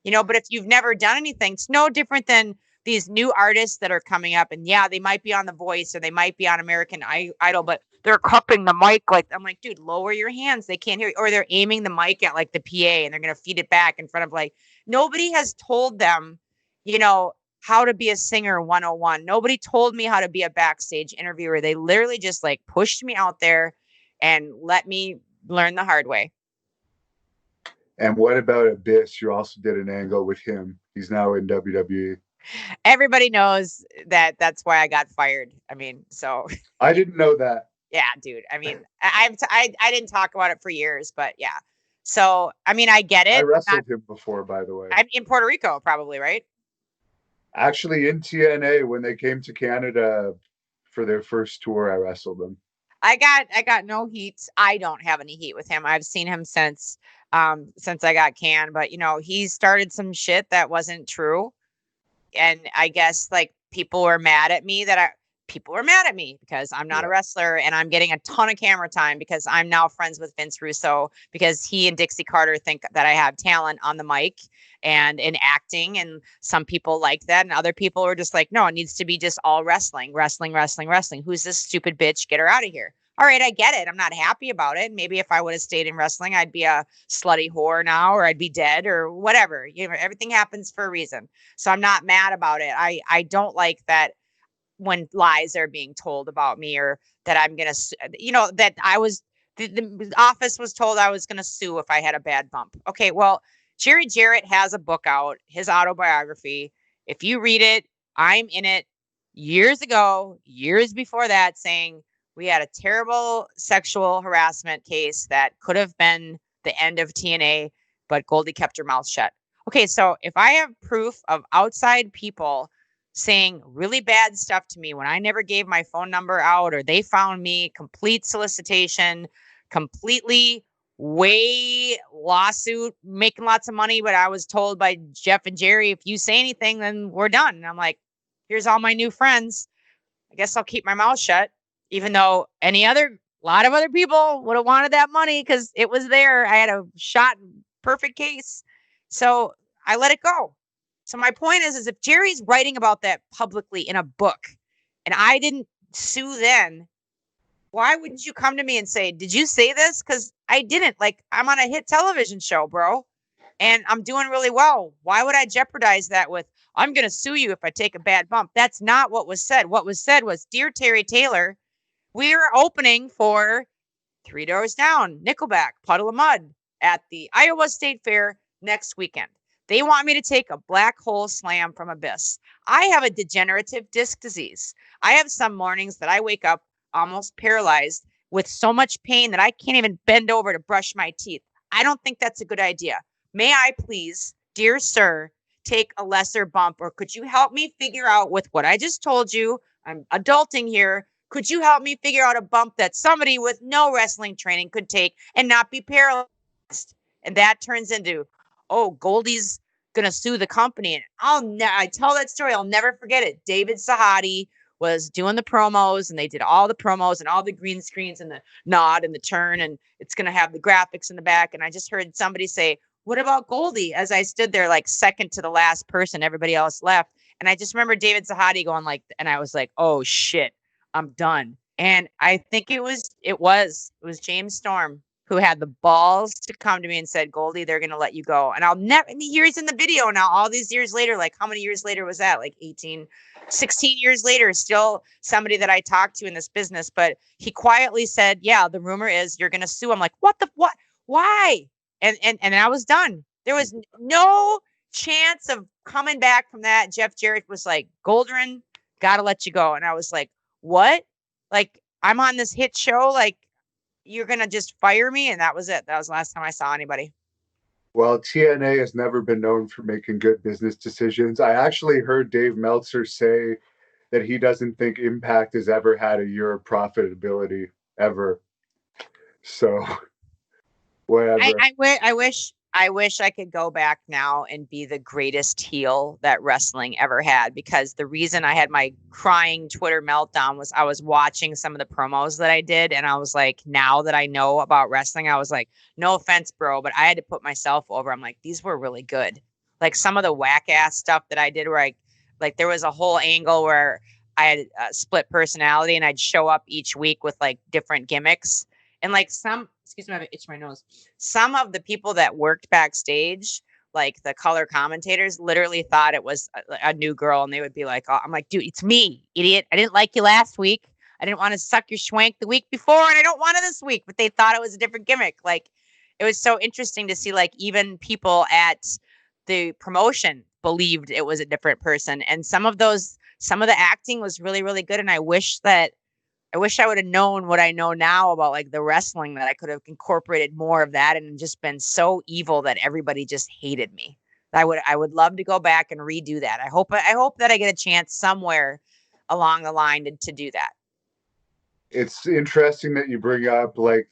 but if you've never done anything, it's no different than these new artists that are coming up, and yeah, they might be on The Voice or they might be on American Idol, but they're cupping the mic. Like, I'm like, dude, lower your hands. They can't hear you. Or they're aiming the mic at like the PA and they're going to feed it back in front of like, nobody has told them, how to be a singer 101. Nobody told me how to be a backstage interviewer. They literally just like pushed me out there and let me learn the hard way. And what about Abyss? You also did an angle with him. He's now in WWE. Everybody knows that that's why I got fired. I mean, so I didn't know that. Yeah, dude. I mean, I didn't talk about it for years, but yeah. So, I mean, I get it. I wrestled him before, by the way. I'm in Puerto Rico, probably, right? Actually, in TNA, when they came to Canada for their first tour, I wrestled them. I got no heat. I don't have any heat with him. I've seen him since I got canned, but he started some shit that wasn't true. And I guess like people were mad at me because I'm not a wrestler, and I'm getting a ton of camera time because I'm now friends with Vince Russo, because he and Dixie Carter think that I have talent on the mic and in acting. And some people like that. And other people are just like, no, it needs to be just all wrestling. Who's this stupid bitch? Get her out of here. All right, I get it. I'm not happy about it. Maybe if I would have stayed in wrestling, I'd be a slutty whore now, or I'd be dead, or whatever. Everything happens for a reason. So I'm not mad about it. I don't like that. when lies are being told about me, or that I'm going to, that I was, the office was told I was going to sue if I had a bad bump. Okay, well, Jerry Jarrett has a book out, his autobiography. If you read it, I'm in it years ago, years before that, saying we had a terrible sexual harassment case that could have been the end of TNA, but Goldy kept her mouth shut. Okay, so if I have proof of outside people saying really bad stuff to me when I never gave my phone number out, or they found me, complete solicitation, completely way lawsuit, making lots of money, but I was told by Jeff and Jerry, if you say anything, then we're done. And I'm like, here's all my new friends. I guess I'll keep my mouth shut, even though a lot of other people would have wanted that money because it was there. I had a shot, perfect case. So I let it go. So my point is if Jerry's writing about that publicly in a book and I didn't sue then, why wouldn't you come to me and say, did you say this? Because I didn't. Like, I'm on a hit television show, bro, and I'm doing really well. Why would I jeopardize that with, I'm going to sue you if I take a bad bump? That's not what was said. What was said was, dear Terry Taylor, we are opening for Three Doors Down, Nickelback, Puddle of Mud at the Iowa State Fair next weekend. They want me to take a black hole slam from Abyss. I have a degenerative disc disease. I have some mornings that I wake up almost paralyzed with so much pain that I can't even bend over to brush my teeth. I don't think that's a good idea. May I please, dear sir, take a lesser bump, or could you help me figure out with what I just told you? I'm adulting here. Could you help me figure out a bump that somebody with no wrestling training could take and not be paralyzed? And that turns into, oh, Goldy's going to sue the company. And I tell that story. I'll never forget it. David Sahadi was doing the promos, and they did all the promos and all the green screens and the nod and the turn, and it's going to have the graphics in the back. And I just heard somebody say, what about Goldy? As I stood there, like second to the last person, everybody else left. And I just remember David Sahadi going like, and I was like, oh shit, I'm done. And I think it was James Storm who had the balls to come to me and said, Goldy, they're going to let you go. And I'll never, years in the video now, all these years later, like how many years later was that? Like 16 years later, still somebody that I talked to in this business. But he quietly said, yeah, the rumor is you're going to sue. I'm like, what? Why? And I was done. There was no chance of coming back from that. Jeff Jarrett was like, Goldrin, got to let you go. And I was like, what? Like, I'm on this hit show. Like, you're going to just fire me? And that was it. That was the last time I saw anybody. Well, TNA has never been known for making good business decisions. I actually heard Dave Meltzer say that he doesn't think Impact has ever had a year of profitability ever. So, whatever. I wish I could go back now and be the greatest heel that wrestling ever had, because the reason I had my crying Twitter meltdown was I was watching some of the promos that I did, and I was like, now that I know about wrestling, I was like, no offense, bro, but I had to put myself over. I'm like, these were really good. Like some of the whack ass stuff that I did where like there was a whole angle where I had a split personality and I'd show up each week with like different gimmicks. And like excuse me, I itch my nose. Some of the people that worked backstage, like the color commentators, literally thought it was a new girl, and they would be like, oh, I'm like, dude, it's me, idiot. I didn't like you last week. I didn't want to suck your schwank the week before, and I don't want it this week. But they thought it was a different gimmick. Like, it was so interesting to see, like, even people at the promotion believed it was a different person. And some of the acting was really, really good. And I wish I would have known what I know now about like the wrestling, that I could have incorporated more of that and just been so evil that everybody just hated me. I would love to go back and redo that. I hope that I get a chance somewhere along the line to do that. It's interesting that you bring up like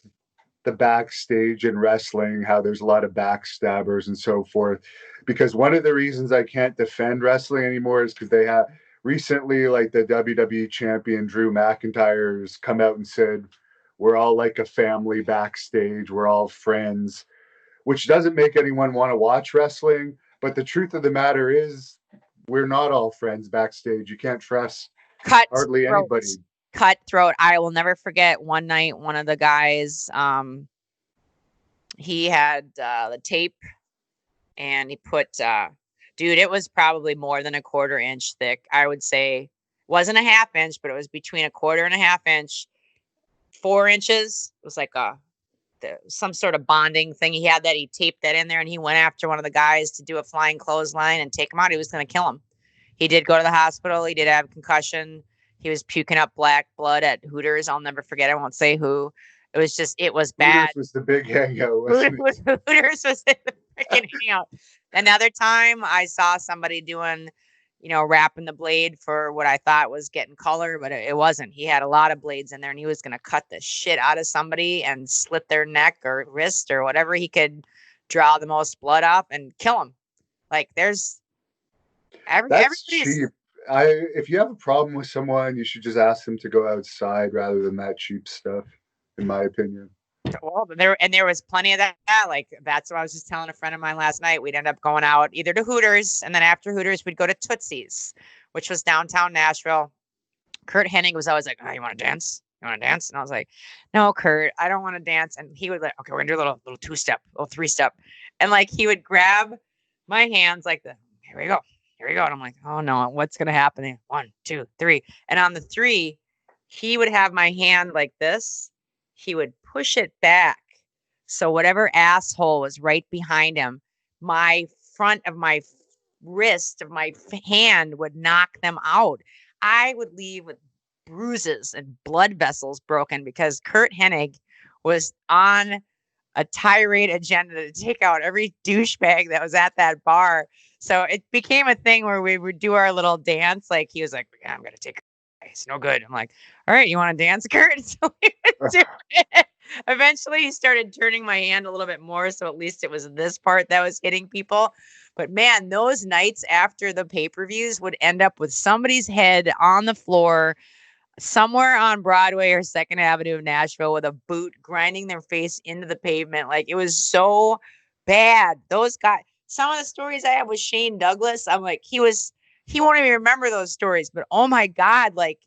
the backstage in wrestling, how there's a lot of backstabbers and so forth. Because one of the reasons I can't defend wrestling anymore is because they have recently, like the WWE champion Drew McIntyre's come out and said, we're all like a family backstage, we're all friends, which doesn't make anyone want to watch wrestling. But the truth of the matter is, we're not all friends backstage. You can't trust hardly anybody. Cutthroat. I will never forget one night, one of the guys, he had the tape, and he put, dude, it was probably more than a 1/4 inch thick. I would say Wasn't a half inch, but it was between a quarter and a half inch, 4 inches. It was like some sort of bonding thing. He had that. He taped that in there, and he went after one of the guys to do a flying clothesline and take him out. He was going to kill him. He did go to the hospital. He did have a concussion. He was puking up black blood at Hooters. I'll never forget. I won't say who. It was bad. Hooters was the big hangout, wasn't it? Hooters was the freaking hangout. Another time I saw somebody doing, wrapping the blade for what I thought was getting color, but it wasn't. He had a lot of blades in there, and he was going to cut the shit out of somebody and slit their neck or wrist or whatever he could draw the most blood off and kill him. Like that's cheap. If you have a problem with someone, you should just ask them to go outside rather than that cheap stuff, in my opinion. Well, there was plenty of that. Like, that's what I was just telling a friend of mine last night. We'd end up going out either to Hooters, and then after Hooters, we'd go to Tootsie's, which was downtown Nashville. Kurt Hennig was always like, "Oh, you want to dance? You want to dance?" And I was like, "No, Kurt, I don't want to dance." And he would like, "Okay, we're gonna do a little 2-step, little 3-step," and like he would grab my hands like here we go. And I'm like, "Oh no, what's gonna happen?" 1, 2, 3, and on the 3, he would have my hand like this. He would push it back. So whatever asshole was right behind him, my front of my wrist of my hand would knock them out. I would leave with bruises and blood vessels broken because Kurt Hennig was on a tirade agenda to take out every douchebag that was at that bar. So it became a thing where we would do our little dance. Like, he was like, "Yeah, I'm going to take it. It's no good." I'm like, "All right, you want to dance, Kurt?" So we would do it. Eventually, he started turning my hand a little bit more. So at least it was this part that was hitting people. But man, those nights after the pay-per-views would end up with somebody's head on the floor somewhere on Broadway or 2nd Avenue of Nashville with a boot grinding their face into the pavement. Like, it was so bad. Those guys, some of the stories I have with Shane Douglas, I'm like, he won't even remember those stories, but oh my God, like,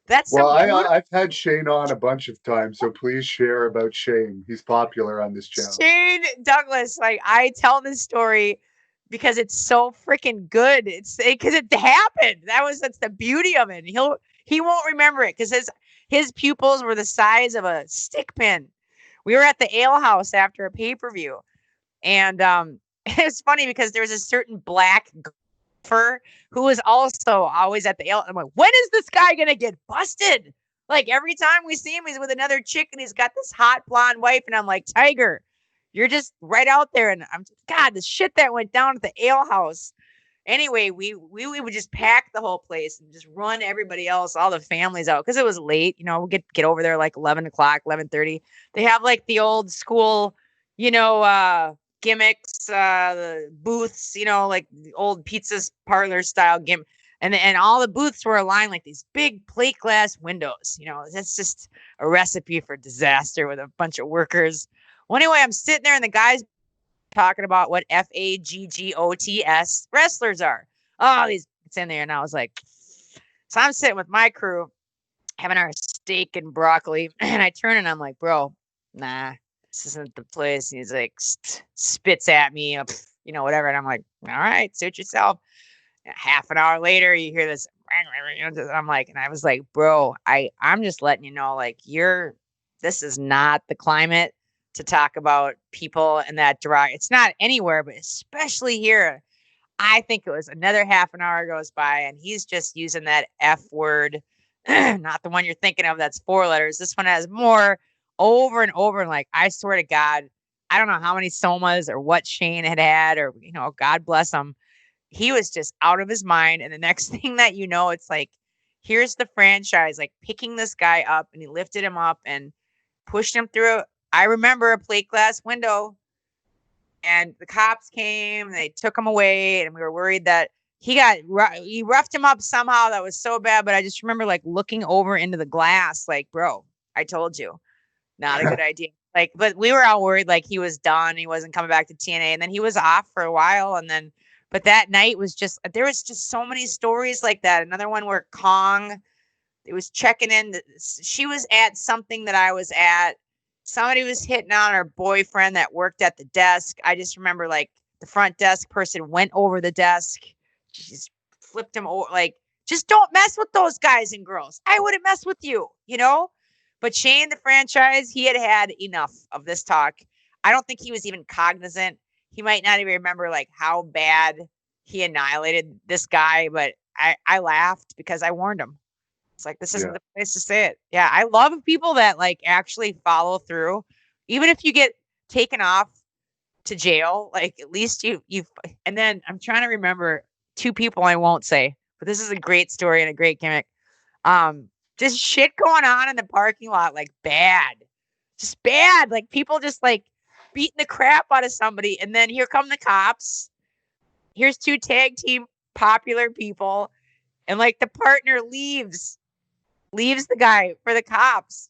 that's well, I've had Shane on a bunch of times, so please share about Shane. He's popular on this channel. Shane Douglas, like, I tell this story because it's so freaking good. It's because it happened. That's the beauty of it. He won't remember it because his pupils were the size of a stick pin. We were at the ale house after a pay-per-view, and it was funny because there was a certain black who was also always at the ale. I'm like, when is this guy gonna get busted? Like, every time we see him, he's with another chick and he's got this hot blonde wife, and I'm like, Tiger, you're just right out there. And I'm just, God, the shit that went down at the ale house. Anyway, we would just pack the whole place and just run everybody else, all the families out, because it was late. We get over there like 11 o'clock, 11:30. They have like the old school, gimmicks, the booths, like the old pizza parlor style gimmick. And all the booths were aligned like these big plate glass windows. That's just a recipe for disaster with a bunch of workers. Well, anyway, I'm sitting there and the guys talking about what FAGGOTS wrestlers are. Oh, it's in there. And I was like, so I'm sitting with my crew having our steak and broccoli. And I turn and I'm like, "Bro, nah, this isn't the place." And he's like, spits at me, whatever. And I'm like, "All right, suit yourself." And half an hour later, you hear this. I'm like, and I was like, "Bro, I'm just letting you know, like, this is not the climate to talk about people in that derogatory. It's not anywhere, but especially here." I think it was another half an hour goes by and he's just using that F word, not the one you're thinking of. That's 4 letters. This one has more, over and over. And like, I swear to God, I don't know how many somas or what Shane had, or, God bless him. He was just out of his mind. And the next thing that it's like, here's the franchise, like, picking this guy up, and he lifted him up and pushed him through. I remember a plate glass window, and the cops came and they took him away, and we were worried that he roughed him up somehow. That was so bad. But I just remember like looking over into the glass, like, "Bro, I told you, not a good idea." Like, but we were all worried, like, he was done. He wasn't coming back to TNA. And then he was off for a while. But that night there was just so many stories like that. Another one where Kong, it was checking in. She was at something that I was at. Somebody was hitting on her boyfriend that worked at the desk. I just remember, like, the front desk person went over the desk. She just flipped him over. Like, Just don't mess with those guys and girls. I wouldn't mess with you, you know? But Shane, the franchise, he had enough of this talk. I don't think he was even cognizant. He might not even remember like how bad he annihilated this guy, but I laughed because I warned him. It's like, this isn't the place to say it. Yeah, I love people that like actually follow through. Even if you get taken off to jail, like at least you and then I'm trying to remember two people I won't say, but this is a great story and a great gimmick. Just shit going on in the parking lot, like bad. Just bad. Like people just like beating the crap out of somebody, and then here come the cops. Here's two tag team popular people, and like the partner leaves the guy for the cops.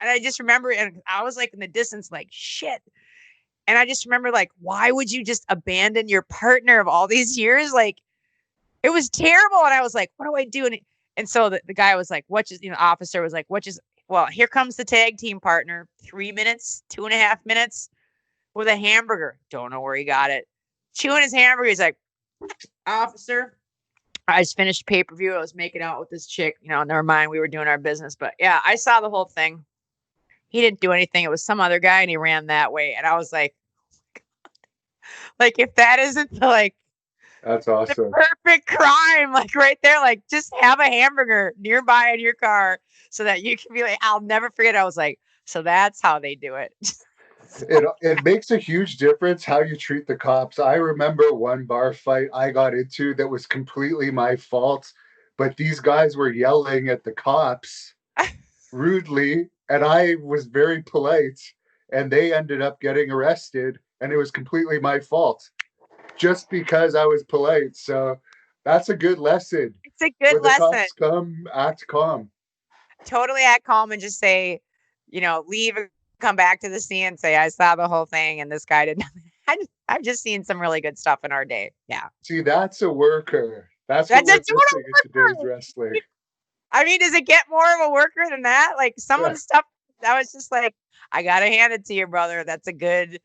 And I just remember, and I was like in the distance, like shit. And I just remember, like, why would you just abandon your partner of all these years? Like, it was terrible. And I was like, what do I do? And so the guy was like, officer was like, well, here comes the tag team partner. 3 minutes, 2.5 minutes with a hamburger. Don't know where he got it. Chewing his hamburger. He's like, officer, I just finished pay-per-view. I was making out with this chick. Never mind. We were doing our business. But yeah, I saw the whole thing. He didn't do anything. It was some other guy, and he ran that way. And I was like, if that isn't that's awesome. The perfect crime, like right there, like just have a hamburger nearby in your car so that you can be like, I'll never forget. I was like, so that's how they do it. It makes a huge difference how you treat the cops. I remember one bar fight I got into that was completely my fault, but these guys were yelling at the cops rudely, and I was very polite, and they ended up getting arrested, and it was completely my fault just because I was polite. So that's a good lesson. It's a good when lesson. The cops come, act calm. Totally act calm and just say, leave and come back to the scene and say, I saw the whole thing and this guy did nothing. I've just seen some really good stuff in our day. Yeah. See, that's a worker. That's what we're missing in today's wrestling. I mean, does it get more of a worker than that? Like some of the stuff that was just like, I gotta hand it to you, brother. That's a good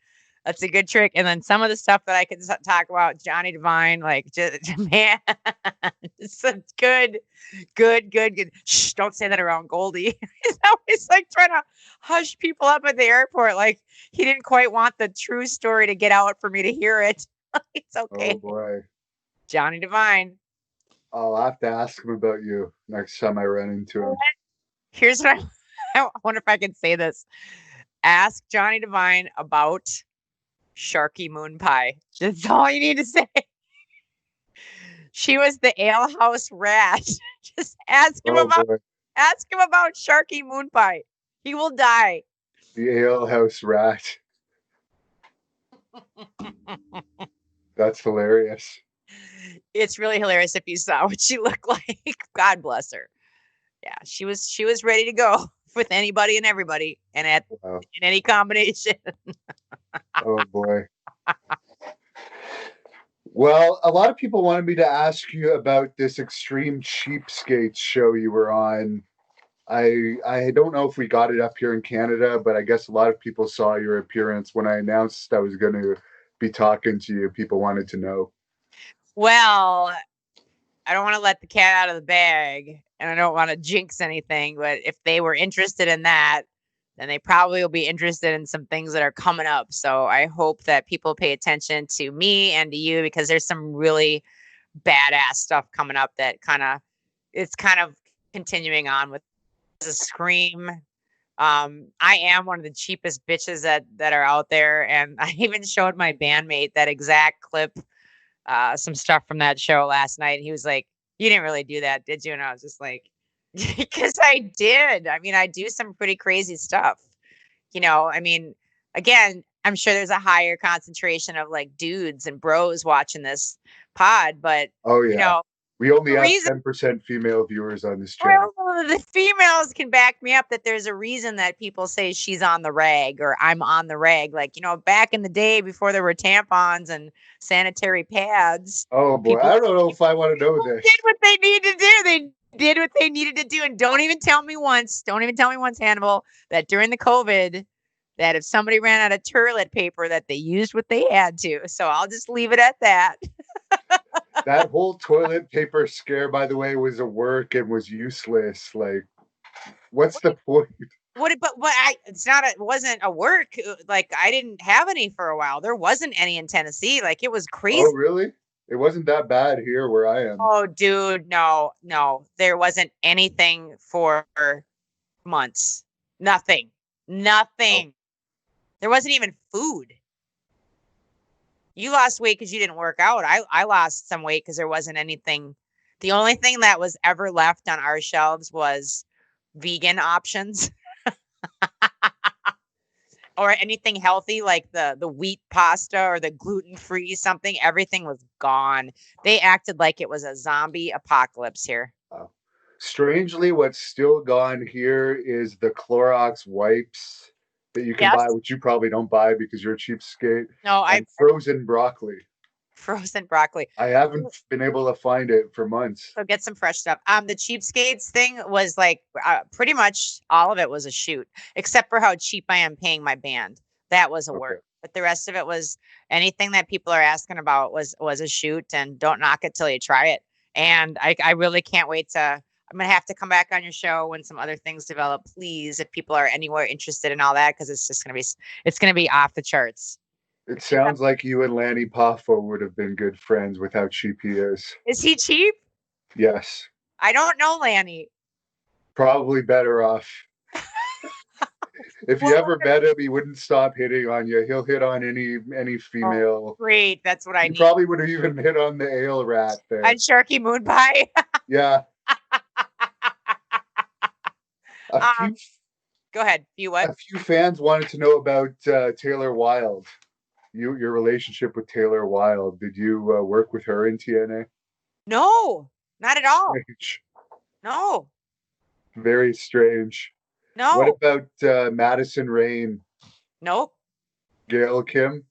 trick. And then some of the stuff that I could talk about, Johnny Devine, like just man, it's good. Shh, don't say that around Goldy. He's always like trying to hush people up at the airport. Like he didn't quite want the true story to get out for me to hear it. It's okay. Oh boy. Johnny Devine. I'll have to ask him about you next time I run into him. Here's what I wonder if I can say this. Ask Johnny Devine about Sharky Moon Pie. That's all you need to say. She was the alehouse rat. Just ask him about Sharky Moon Pie. He will die. The alehouse rat. That's hilarious. It's really hilarious if you saw what she looked like. God bless her. Yeah, she was ready to go with anybody and everybody, and in any combination. Oh boy. Well, a lot of people wanted me to ask you about this Extreme Cheapskates show you were on. I don't know if we got it up here in Canada, but I guess a lot of people saw your appearance when I announced I was going to be talking to you. People wanted to know. Well, I don't want to let the cat out of the bag, and I don't want to jinx anything, but if they were interested in that, then they probably will be interested in some things that are coming up. So I hope that people pay attention to me and to you, because there's some really badass stuff coming up that it's kind of continuing on with the Scream. I am one of the cheapest bitches that are out there, and I even showed my bandmate that exact clip, some stuff from that show last night. He was like, "You didn't really do that, did you?" And I was just like, because I did. I mean, I do some pretty crazy stuff. I mean, again, I'm sure there's a higher concentration of like dudes and bros watching this pod, but we only have 10% female viewers on this channel. Well, the females can back me up that there's a reason that people say she's on the rag or I'm on the rag. Like, back in the day before there were tampons and sanitary pads. Oh boy, I don't know if I want to know this. Did what they needed to do. They did what they needed to do. And don't even tell me once, Hannibal, that during the COVID, that if somebody ran out of toilet paper, that they used what they had to. So I'll just leave it at that. That whole toilet paper scare, by the way, was a work and was useless. Like, what's the point? It's not, it wasn't a work. Like, I didn't have any for a while. There wasn't any in Tennessee. Like, it was Oh, crazy. really? It wasn't that bad here where I am. Oh, dude, no, no, there wasn't anything for months. Nothing, Oh, nothing. There wasn't even food. You lost weight because you didn't work out. I lost some weight because there wasn't anything. The only thing that was ever left on our shelves was vegan options or anything healthy like the wheat pasta or the gluten-free something. Everything was gone. They acted like it was a zombie apocalypse here. wow. Strangely, what's still gone here is the Clorox wipes that you can buy, Yes. which you probably don't buy because you're a cheapskate, No, and frozen broccoli. frozen broccoli. I haven't been able to find it for months. So get some fresh stuff. The cheapskates thing was like pretty much all of it was a shoot, except for how cheap I am paying my band. That was a Okay. work, but the rest of it was anything that people are asking about was a shoot. And don't knock it till you try it. And I really can't wait to. I'm gonna have to come back on your show when some other things develop, please. If people are anywhere interested in all that, because it's gonna be off the charts. It sounds like you and Lanny Poffo would have been good friends with how cheap he is. Is he cheap? Yes, I don't know, Lanny. probably better off. If you Well, ever met him, he wouldn't stop hitting on you. He'll hit on any oh, female. great. That's what I He need. probably would have even hit on the ale rat And there. Sharky Moon Pie. Yeah, a um, few Go ahead. You what? a few fans wanted to know about Taylor Wilde. Your relationship with Taylor Wilde. Did you work with her in TNA? No, not at all. Strange. No, Very strange. What no, about Madison Rain, nope. Gail Kim?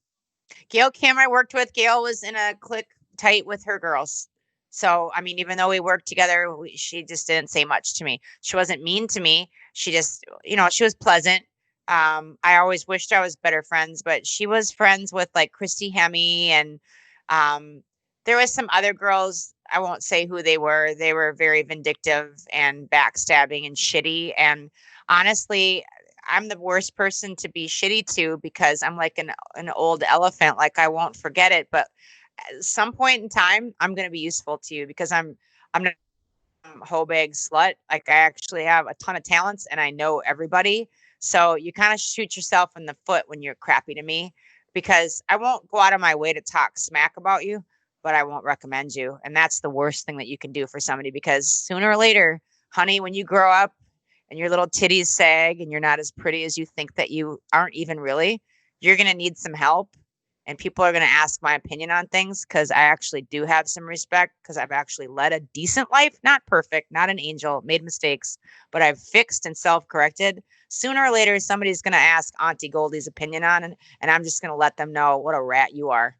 Gail Kim, I worked with. Gail was in a clique tight with her girls. So, I mean, even though we worked together, she just didn't say much to me. She wasn't mean to me. She just, she was pleasant. I always wished I was better friends, but she was friends with like Christy Hemme and um, there was some other girls. I won't say who they were. They were very vindictive and backstabbing and shitty. And honestly, I'm the worst person to be shitty to because I'm like an old elephant. Like I won't forget it, but at some point in time, I'm going to be useful to you because I'm not a hoe bag slut. Like I actually have a ton of talents and I know everybody. So you kind of shoot yourself in the foot when you're crappy to me because I won't go out of my way to talk smack about you, but I won't recommend you. And that's the worst thing that you can do for somebody because sooner or later, honey, when you grow up and your little titties sag and you're not as pretty as you think that you aren't even really, you're going to need some help. And people are going to ask my opinion on things because I actually do have some respect because I've actually led a decent life, not perfect, not an angel, made mistakes, but I've fixed and self corrected. Sooner or later, somebody's going to ask Auntie Goldy's opinion on it, and I'm just going to let them know what a rat you are.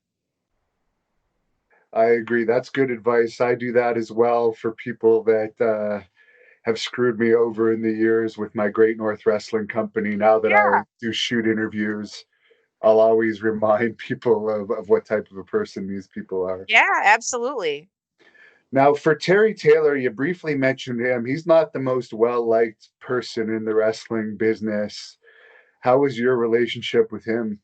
I agree. That's good advice. I do that as well for people that have screwed me over in the years with my Great North Wrestling Company. Now that I Yeah. do shoot interviews, I'll always remind people of what type of a person these people are. Yeah, absolutely. Now, for Terry Taylor, you briefly mentioned him. He's not the most well liked person in the wrestling business. How was your relationship with him?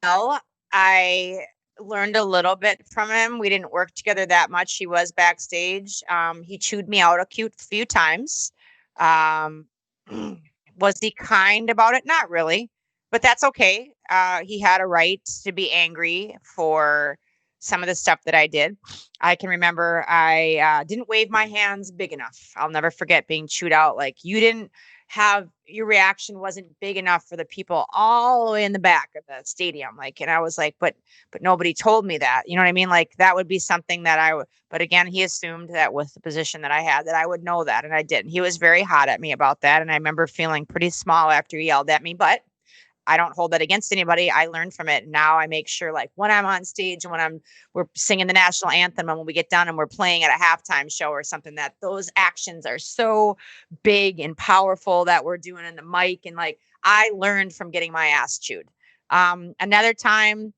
Well, I learned a little bit from him. We didn't work together that much. He was backstage. He chewed me out a cute few times. Um, was he kind about it? Not really, but that's okay. He had a right to be angry for some of the stuff that I did. I can remember I didn't wave my hands big enough. I'll never forget being chewed out. Like you didn't have your reaction wasn't big enough for the people all the way in the back of the stadium. Like, and I was like, but nobody told me that. You know what I mean? Like that would be something that I would. But again, he assumed that with the position that I had, that I would know that, and I didn't. He was very hot at me about that, and I remember feeling pretty small after he yelled at me. But I don't hold that against anybody. I learned from it. Now I make sure like when I'm on stage and we're singing the national anthem and when we get done and we're playing at a halftime show or something, that those actions are so big and powerful that we're doing in the mic. And like I learned from getting my ass chewed. Another time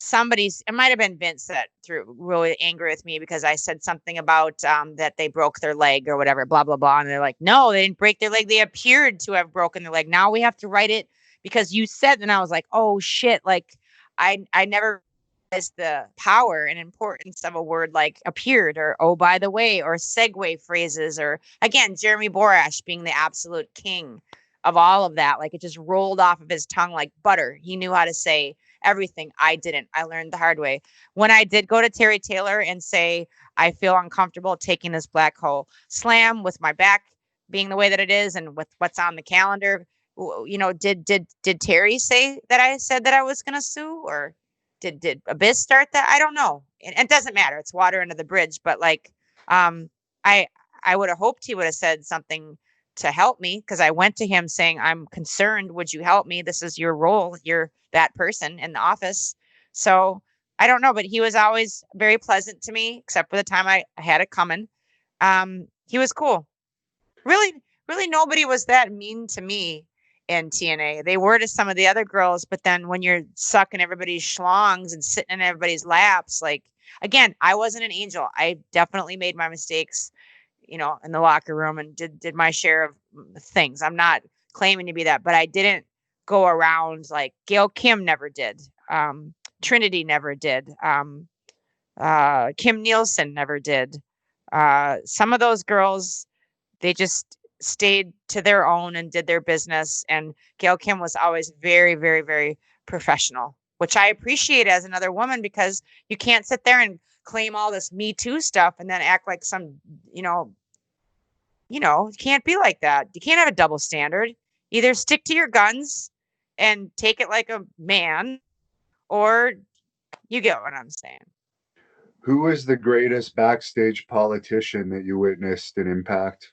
it might have been Vince that threw really angry with me because I said something about that they broke their leg or whatever, blah, blah, blah. And they're like, no, they didn't break their leg. They appeared to have broken their leg. Now we have to write it because you said, and I was like, oh shit. Like I never realized the power and importance of a word like appeared or, oh, by the way, or segue phrases, or again, Jeremy Borash being the absolute king of all of that. Like it just rolled off of his tongue like butter. He knew how to say everything. I didn't. I learned the hard way. When I did go to Terry Taylor and say, I feel uncomfortable taking this black hole slam with my back being the way that it is and with what's on the calendar, did Terry say that I said that I was going to sue, or did Abyss start that? I don't know. And it doesn't matter. It's water under the bridge. But like, I would have hoped he would have said something to help me, because I went to him saying, I'm concerned. Would you help me? This is your role. You're that person in the office. So I don't know, but he was always very pleasant to me, except for the time I had it coming. He was cool. Really, really nobody was that mean to me in TNA. They were to some of the other girls, but then when you're sucking everybody's schlongs and sitting in everybody's laps, like, again, I wasn't an angel. I definitely made my mistakes, in the locker room and did my share of things. I'm not claiming to be that, but I didn't go around like Gail Kim never did. Trinity never did. Kim Nielsen never did. Some of those girls, they just stayed to their own and did their business. And Gail Kim was always very, very, very professional, which I appreciate as another woman, because you can't sit there and claim all this Me Too stuff and then act like some, you can't be like that. You can't have a double standard. Either stick to your guns and take it like a man, or you get what I'm saying. Who was the greatest backstage politician that you witnessed in Impact?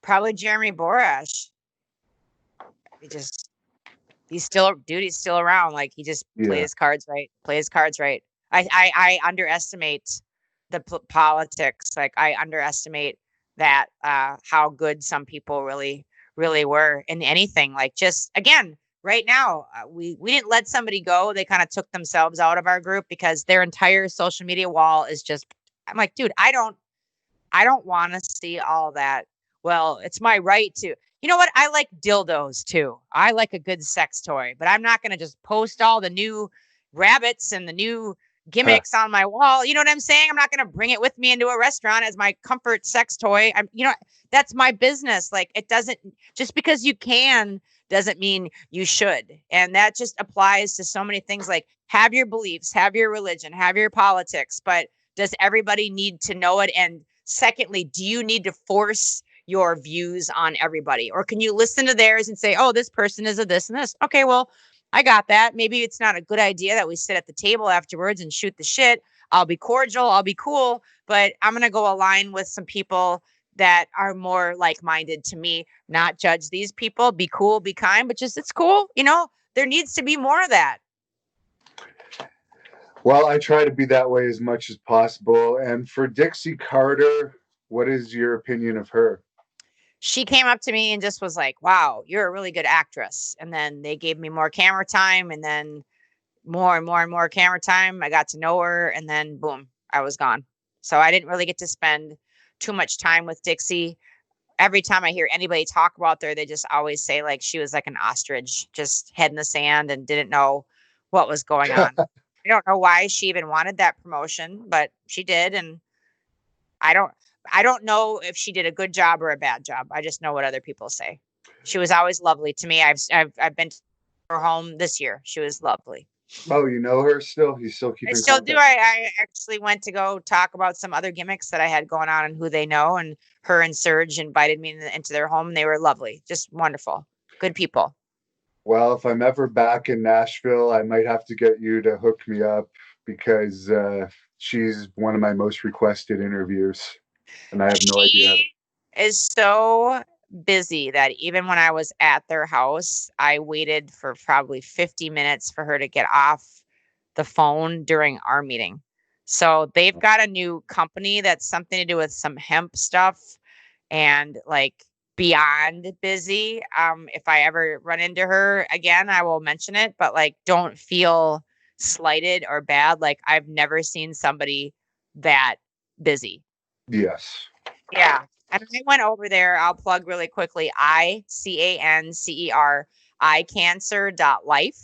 Probably Jeremy Borash. He's still around. Like he just played Yeah. his cards right. I underestimate the politics. Like I underestimate that how good some people really really were in anything. Like just again, right now we didn't let somebody go. They kind of took themselves out of our group because their entire social media wall is just. I'm like, dude, I don't want to see all that. Well, it's my right to. You know what? I like dildos too. I like a good sex toy, but I'm not going to just post all the new rabbits and the new gimmicks on my wall. You know what I'm saying? I'm not going to bring it with me into a restaurant as my comfort sex toy. That's my business. Like it doesn't, just because you can doesn't mean you should. And that just applies to so many things. Like have your beliefs, have your religion, have your politics, but does everybody need to know it? And secondly, do you need to force your views on everybody? Or can you listen to theirs and say, oh, this person is a this and this? Okay, well, I got that. Maybe it's not a good idea that we sit at the table afterwards and shoot the shit. I'll be cordial. I'll be cool. But I'm going to go align with some people that are more like-minded to me, not judge these people, be cool, be kind, but just, it's cool. There needs to be more of that. Well, I try to be that way as much as possible. And for Dixie Carter, what is your opinion of her? She came up to me and just was like, wow, you're a really good actress. And then they gave me more camera time, and then more and more and more camera time. I got to know her, and then boom, I was gone. So I didn't really get to spend too much time with Dixie. Every time I hear anybody talk about her, they just always say like she was like an ostrich, just head in the sand and didn't know what was going on. I don't know why she even wanted that promotion, but she did. And I don't know if she did a good job or a bad job. I just know what other people say. She was always lovely to me. I've been to her home this year. She was lovely. Oh, you know her still? You still keep I in still contact? do. I actually went to go talk about some other gimmicks that I had going on and who they know. And her and Serge invited me into their home. They were lovely, just wonderful, good people. Well, if I'm ever back in Nashville, I might have to get you to hook me up because she's one of my most requested interviews, and I have no idea. She is so busy that even when I was at their house, I waited for probably 50 minutes for her to get off the phone during our meeting. So they've got a new company that's something to do with some hemp stuff. And like beyond busy. If I ever run into her again, I will mention it, but like, don't feel slighted or bad. Like, I've never seen somebody that busy. Yes. Yeah. And I went over there. I'll plug really quickly. ICANCER, iCancer.life.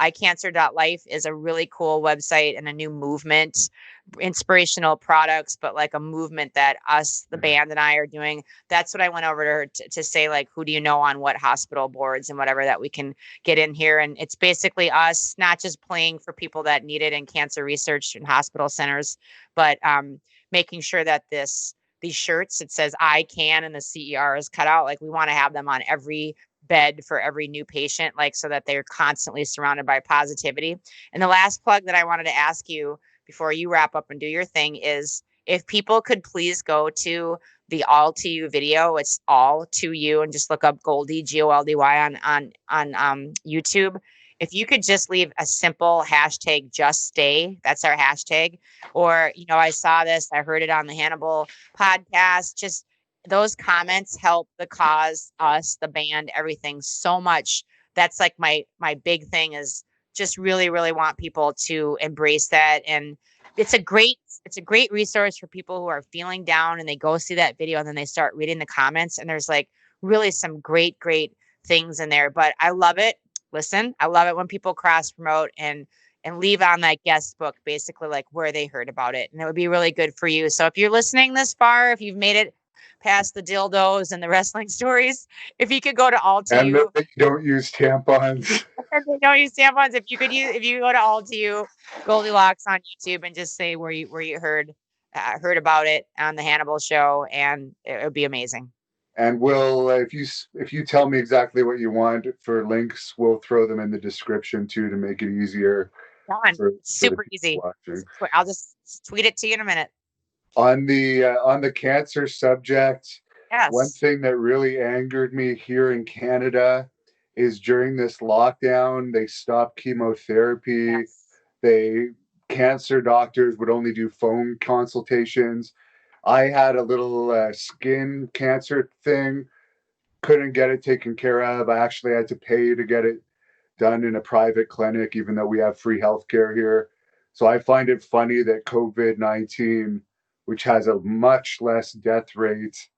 iCancer.life is a really cool website and a new movement, inspirational products, but like a movement that us, the band, and I are doing. That's what I went over to her to say, like, who do you know on what hospital boards and whatever that we can get in here. And it's basically us not just playing for people that need it in cancer research and hospital centers, but making sure that these shirts, it says I can and the CER is cut out. Like, we want to have them on every bed for every new patient, like, so that they're constantly surrounded by positivity. And the last plug that I wanted to ask you before you wrap up and do your thing is, if people could please go to the All To You video. It's All To You, and just look up Goldy, Goldy on YouTube. If you could just leave a simple hashtag, just stay, that's our hashtag. Or, I saw this, I heard it on the Hannibal podcast. Just those comments help the cause, us, the band, everything so much. That's like my big thing, is just really, really want people to embrace that. And it's a great resource for people who are feeling down, and they go see that video and then they start reading the comments, and there's like really some great things in there. But I love it. Listen, I love it when people cross promote and leave on that guest book, basically like where they heard about it. And it would be really good for you. So if you're listening this far, if you've made it past the dildos and the wrestling stories, if you could go to All To And You. that you don't use tampons. Don't use tampons. If you go to All To You, Goldilocks on YouTube, and just say where you heard about it on the Hannibal show, and it would be amazing. And we'll, if you tell me exactly what you want for links, we'll throw them in the description too to make it easier Done. for the Super people easy. watching. I'll just tweet it to you in a minute. On the cancer subject, one Yes. thing that really angered me here in Canada is during this lockdown, they stopped chemotherapy. Yes. They Cancer doctors would only do phone consultations. I had a little skin cancer thing, couldn't get it taken care of. I actually had to pay to get it done in a private clinic, even though we have free healthcare here. So I find it funny that COVID-19, which has a much less death rate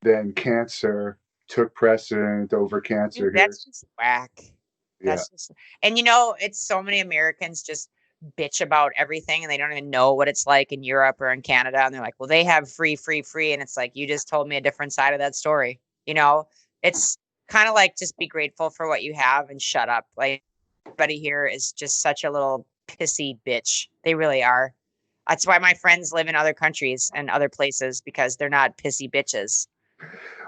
than cancer, took precedent over cancer Dude, here. that's just whack. Yeah. That's just, and it's so many Americans just bitch about everything, and they don't even know what it's like in Europe or in Canada. And they're like, well, they have free. And it's like, you just told me a different side of that story. It's kind of like, just be grateful for what you have and shut up. Like, everybody here is just such a little pissy bitch. They really are. That's why my friends live in other countries and other places, because they're not pissy bitches.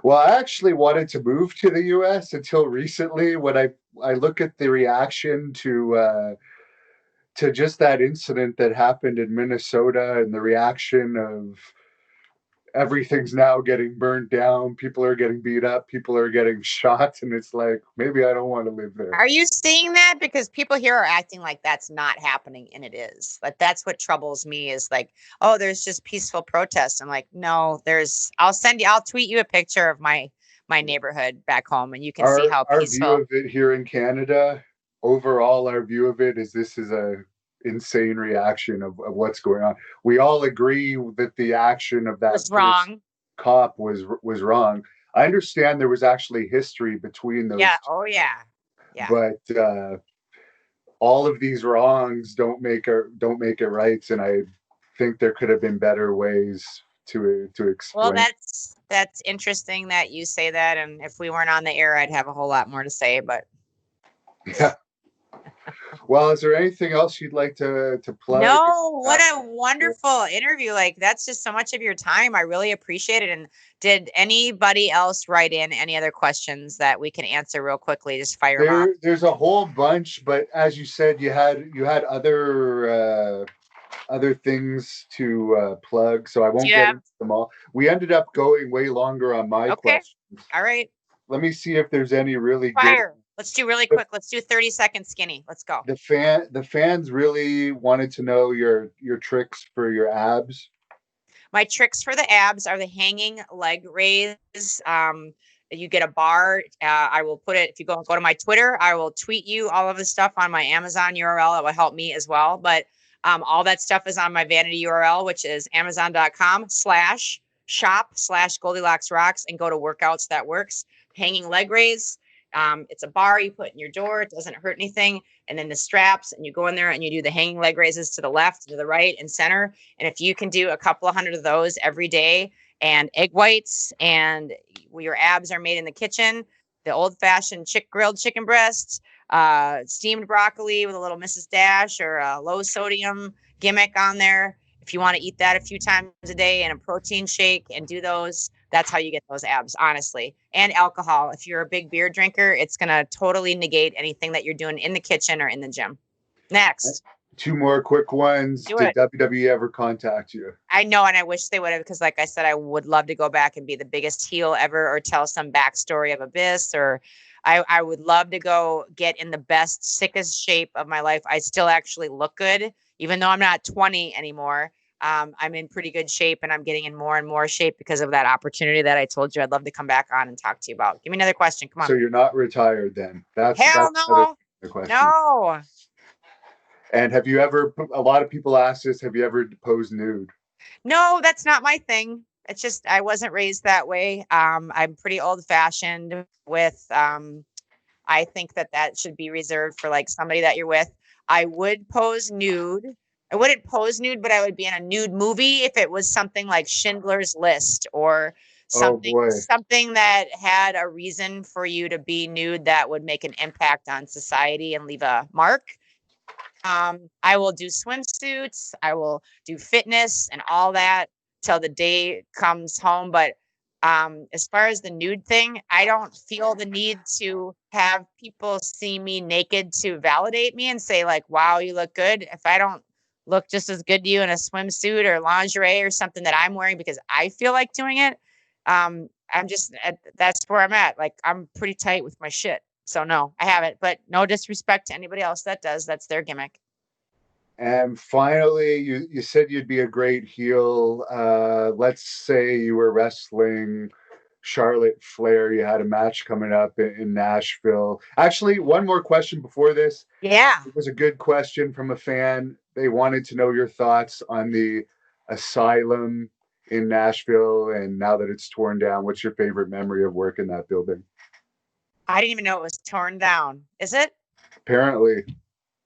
Well, I actually wanted to move to the US until recently when I look at the reaction to just that incident that happened in Minnesota and the reaction of everything's now getting burned down. People are getting beat up. People are getting shot. And it's like, maybe I don't want to live there. Are you seeing that? Because people here are acting like that's not happening, and it is. Like, that's what troubles me, is like, oh, there's just peaceful protests. I'm like, no, I'll tweet you a picture of my neighborhood back home, and you can see how Our view peaceful. of it here in Canada, overall, our view of it is this is a insane reaction of what's going on. We all agree that the action of that Was first wrong. cop was wrong. I understand there was actually history between Yeah. those, Oh yeah. Yeah. but all of these wrongs don't make it right, and I think there could have been better ways to Well, explain. that's interesting that you say that, and if we weren't on the air, I'd have a whole lot more to say, but Yeah. Well, is there anything else you'd like to plug? no, what a wonderful interview. Like, that's just so much of your time. I really appreciate it. And did anybody else write in any other questions that we can answer real quickly? Just fire them off. There's a whole bunch, but as you said, you had other things to plug, so I Do won't you get have? into them all. We ended up going way longer on my Okay. questions. All right. Let me see if there's any really good. Fire. Let's do really quick. Let's do 30-second skinny. Let's go. The fans really wanted to know your tricks for your abs. My tricks for the abs are the hanging leg raise. you get a bar. I will put it, if you go to my Twitter, I will tweet you all of the stuff on my Amazon URL. It will help me as well. But all that stuff is on my vanity URL, which is amazon.com/shop/Goldilocks Rocks, and go to workouts. That works. Hanging leg raise. It's a bar you put in your door. It doesn't hurt anything. And then the straps, and you go in there and you do the hanging leg raises to the left, to the right, and center. And if you can do a couple of hundred of those every day, and egg whites, and your abs are made in the kitchen, the old fashioned grilled chicken breasts, steamed broccoli with a little Mrs. Dash or a low sodium gimmick on there. If you want to eat that a few times a day, and a protein shake, and do those, that's how you get those abs, honestly. And alcohol. If you're a big beer drinker, it's going to totally negate anything that you're doing in the kitchen or in the gym. Next. 2 more quick ones. Do Did it. WWE ever contact you? I know, and I wish they would have, because like I said, I would love to go back and be the biggest heel ever, or tell some backstory of Abyss, or I would love to go get in the best, sickest shape of my life. I still actually look good, even though I'm not 20 anymore. I'm in pretty good shape, and I'm getting in more and more shape because of that opportunity that I told you I'd love to come back on and talk to you about. Give me another question. Come on. So you're not retired then? Hell no. Question. No. And have you ever, a lot of people ask this, have you ever posed nude? No, that's not my thing. It's just, I wasn't raised that way. I'm pretty old fashioned with, I think that should be reserved for like somebody that you're with. I would pose nude. I wouldn't pose nude, but I would be in a nude movie if it was something like Schindler's List, or something that had a reason for you to be nude that would make an impact on society and leave a mark. I will do swimsuits. I will do fitness and all that till the day comes home. But as far as the nude thing, I don't feel the need to have people see me naked to validate me and say like, wow, you look good. If I don't look just as good to you in a swimsuit or lingerie or something that I'm wearing because I feel like doing it, that's where I'm at. Like, I'm pretty tight with my shit. So no, I haven't, but no disrespect to anybody else that does. That's their gimmick. And finally, you said you'd be a great heel. Let's say you were wrestling Charlotte Flair. You had a match coming up in Nashville. Actually, one more question before this. Yeah. It was a good question from a fan. They wanted to know your thoughts on the Asylum in Nashville, and now that it's torn down, what's your favorite memory of working that building? I didn't even know it was torn down. Is it? Apparently.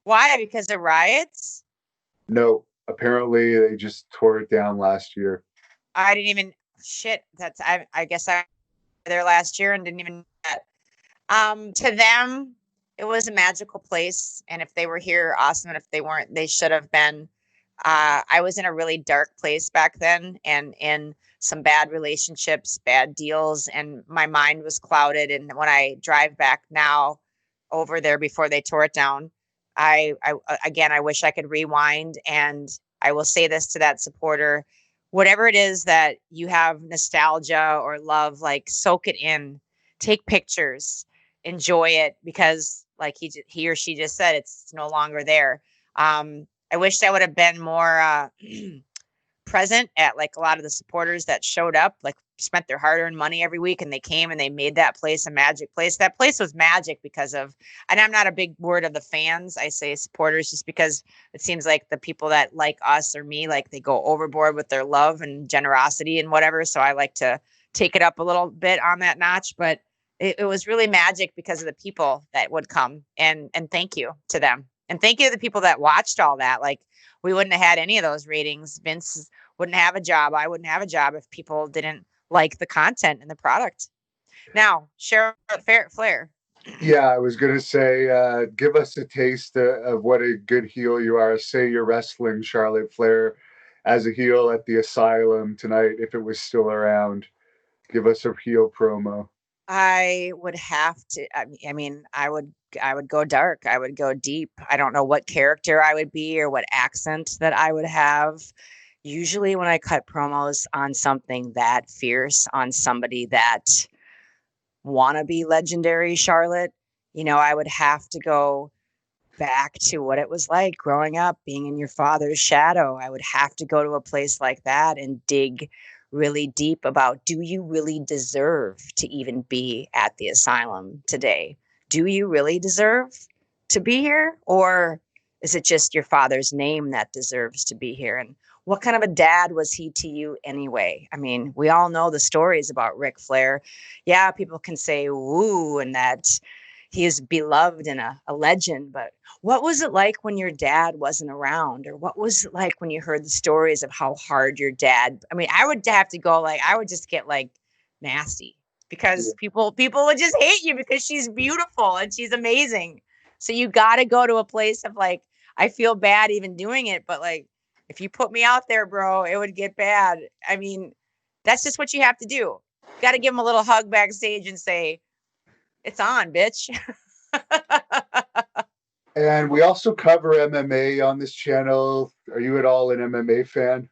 Why? Because of riots? No. Apparently, they just tore it down last year. I didn't even. Shit. I guess I was there last year and didn't even know that. To them, it was a magical place. And if they were here, awesome. And if they weren't, they should have been. I was in a really dark place back then, and in some bad relationships, bad deals, and my mind was clouded. And when I drive back now over there before they tore it down, I wish I could rewind. And I will say this to that supporter: whatever it is that you have nostalgia or love, like, soak it in, take pictures, enjoy it, because like he or she just said, it's no longer there. I wish I would have been more present at like a lot of the supporters that showed up, like spent their hard-earned money every week, and they came and they made that place a magic place. That place was magic because of, and I'm not a big word of the fans, I say supporters, just because it seems like the people that like us or me, like, they go overboard with their love and generosity and whatever. So I like to take it up a little bit on that notch, but it was really magic because of the people that would come, and thank you to them. And thank you to the people that watched all that. Like, we wouldn't have had any of those ratings. Vince wouldn't have a job. I wouldn't have a job if people didn't like the content and the product. Now, Charlotte Flair. Yeah, I was going to say, give us a taste of what a good heel you are. Say you're wrestling Charlotte Flair as a heel at the Asylum tonight, if it was still around. Give us a heel promo. I would have to. I mean, I would go dark. I would go deep. I don't know what character I would be or what accent that I would have. Usually when I cut promos on something that fierce, on somebody that wanna be legendary Charlotte, I would have to go back to what it was like growing up, being in your father's shadow. I would have to go to a place like that and dig really deep about, do you really deserve to even be at the asylum today? Do you really deserve to be here? Or is it just your father's name that deserves to be here? And what kind of a dad was he to you anyway? I mean, we all know the stories about Ric Flair. Yeah, people can say woo and that he is beloved and a legend, but what was it like when your dad wasn't around? Or what was it like when you heard the stories of how hard your dad? I mean, I would have to go like, I would just get like nasty Yeah. because people would just hate you because she's beautiful and she's amazing. So you got to go to a place of like, I feel bad even doing it, but like, if you put me out there, bro, it would get bad. I mean, that's just what you have to do. You got to give him a little hug backstage and say, it's on, bitch. And we also cover MMA on this channel. Are you at all an MMA fan?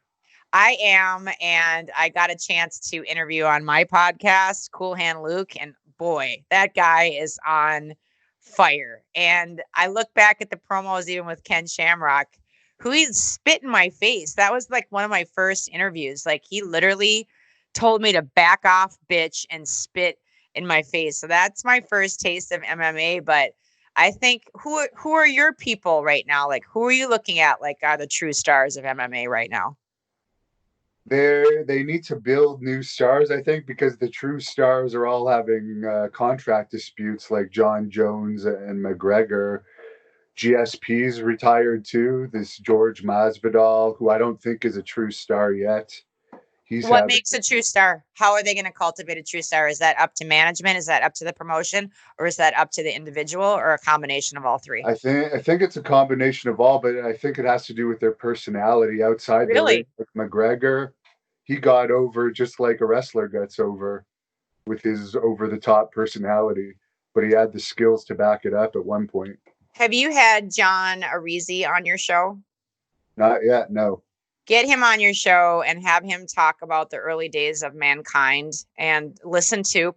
I am, and I got a chance to interview on my podcast, Cool Hand Luke, and boy, that guy is on fire. And I look back at the promos, even with Ken Shamrock, who he spit in my face. That was like one of my first interviews. Like he literally told me to back off, bitch, and spit in my face. So that's my first taste of MMA. But I think who are your people right now? Like who are you looking at? Like are the true stars of MMA right now? They need to build new stars, I think, because the true stars are all having contract disputes, like John Jones and McGregor. GSP's retired too. This George Masvidal, who I don't think is a true star yet. He's What having. makes a true star? How are they going to cultivate a true star? Is that up to management? Is that up to the promotion? Or is that up to the individual or a combination of all three? I think it's a combination of all, but I think it has to do with their personality outside the ring. Really? Like McGregor, he got over just like a wrestler gets over with his over the top personality, but he had the skills to back it up at one point. Have you had John Arizi on your show? Not yet, no. Get him on your show and have him talk about the early days of mankind and listen to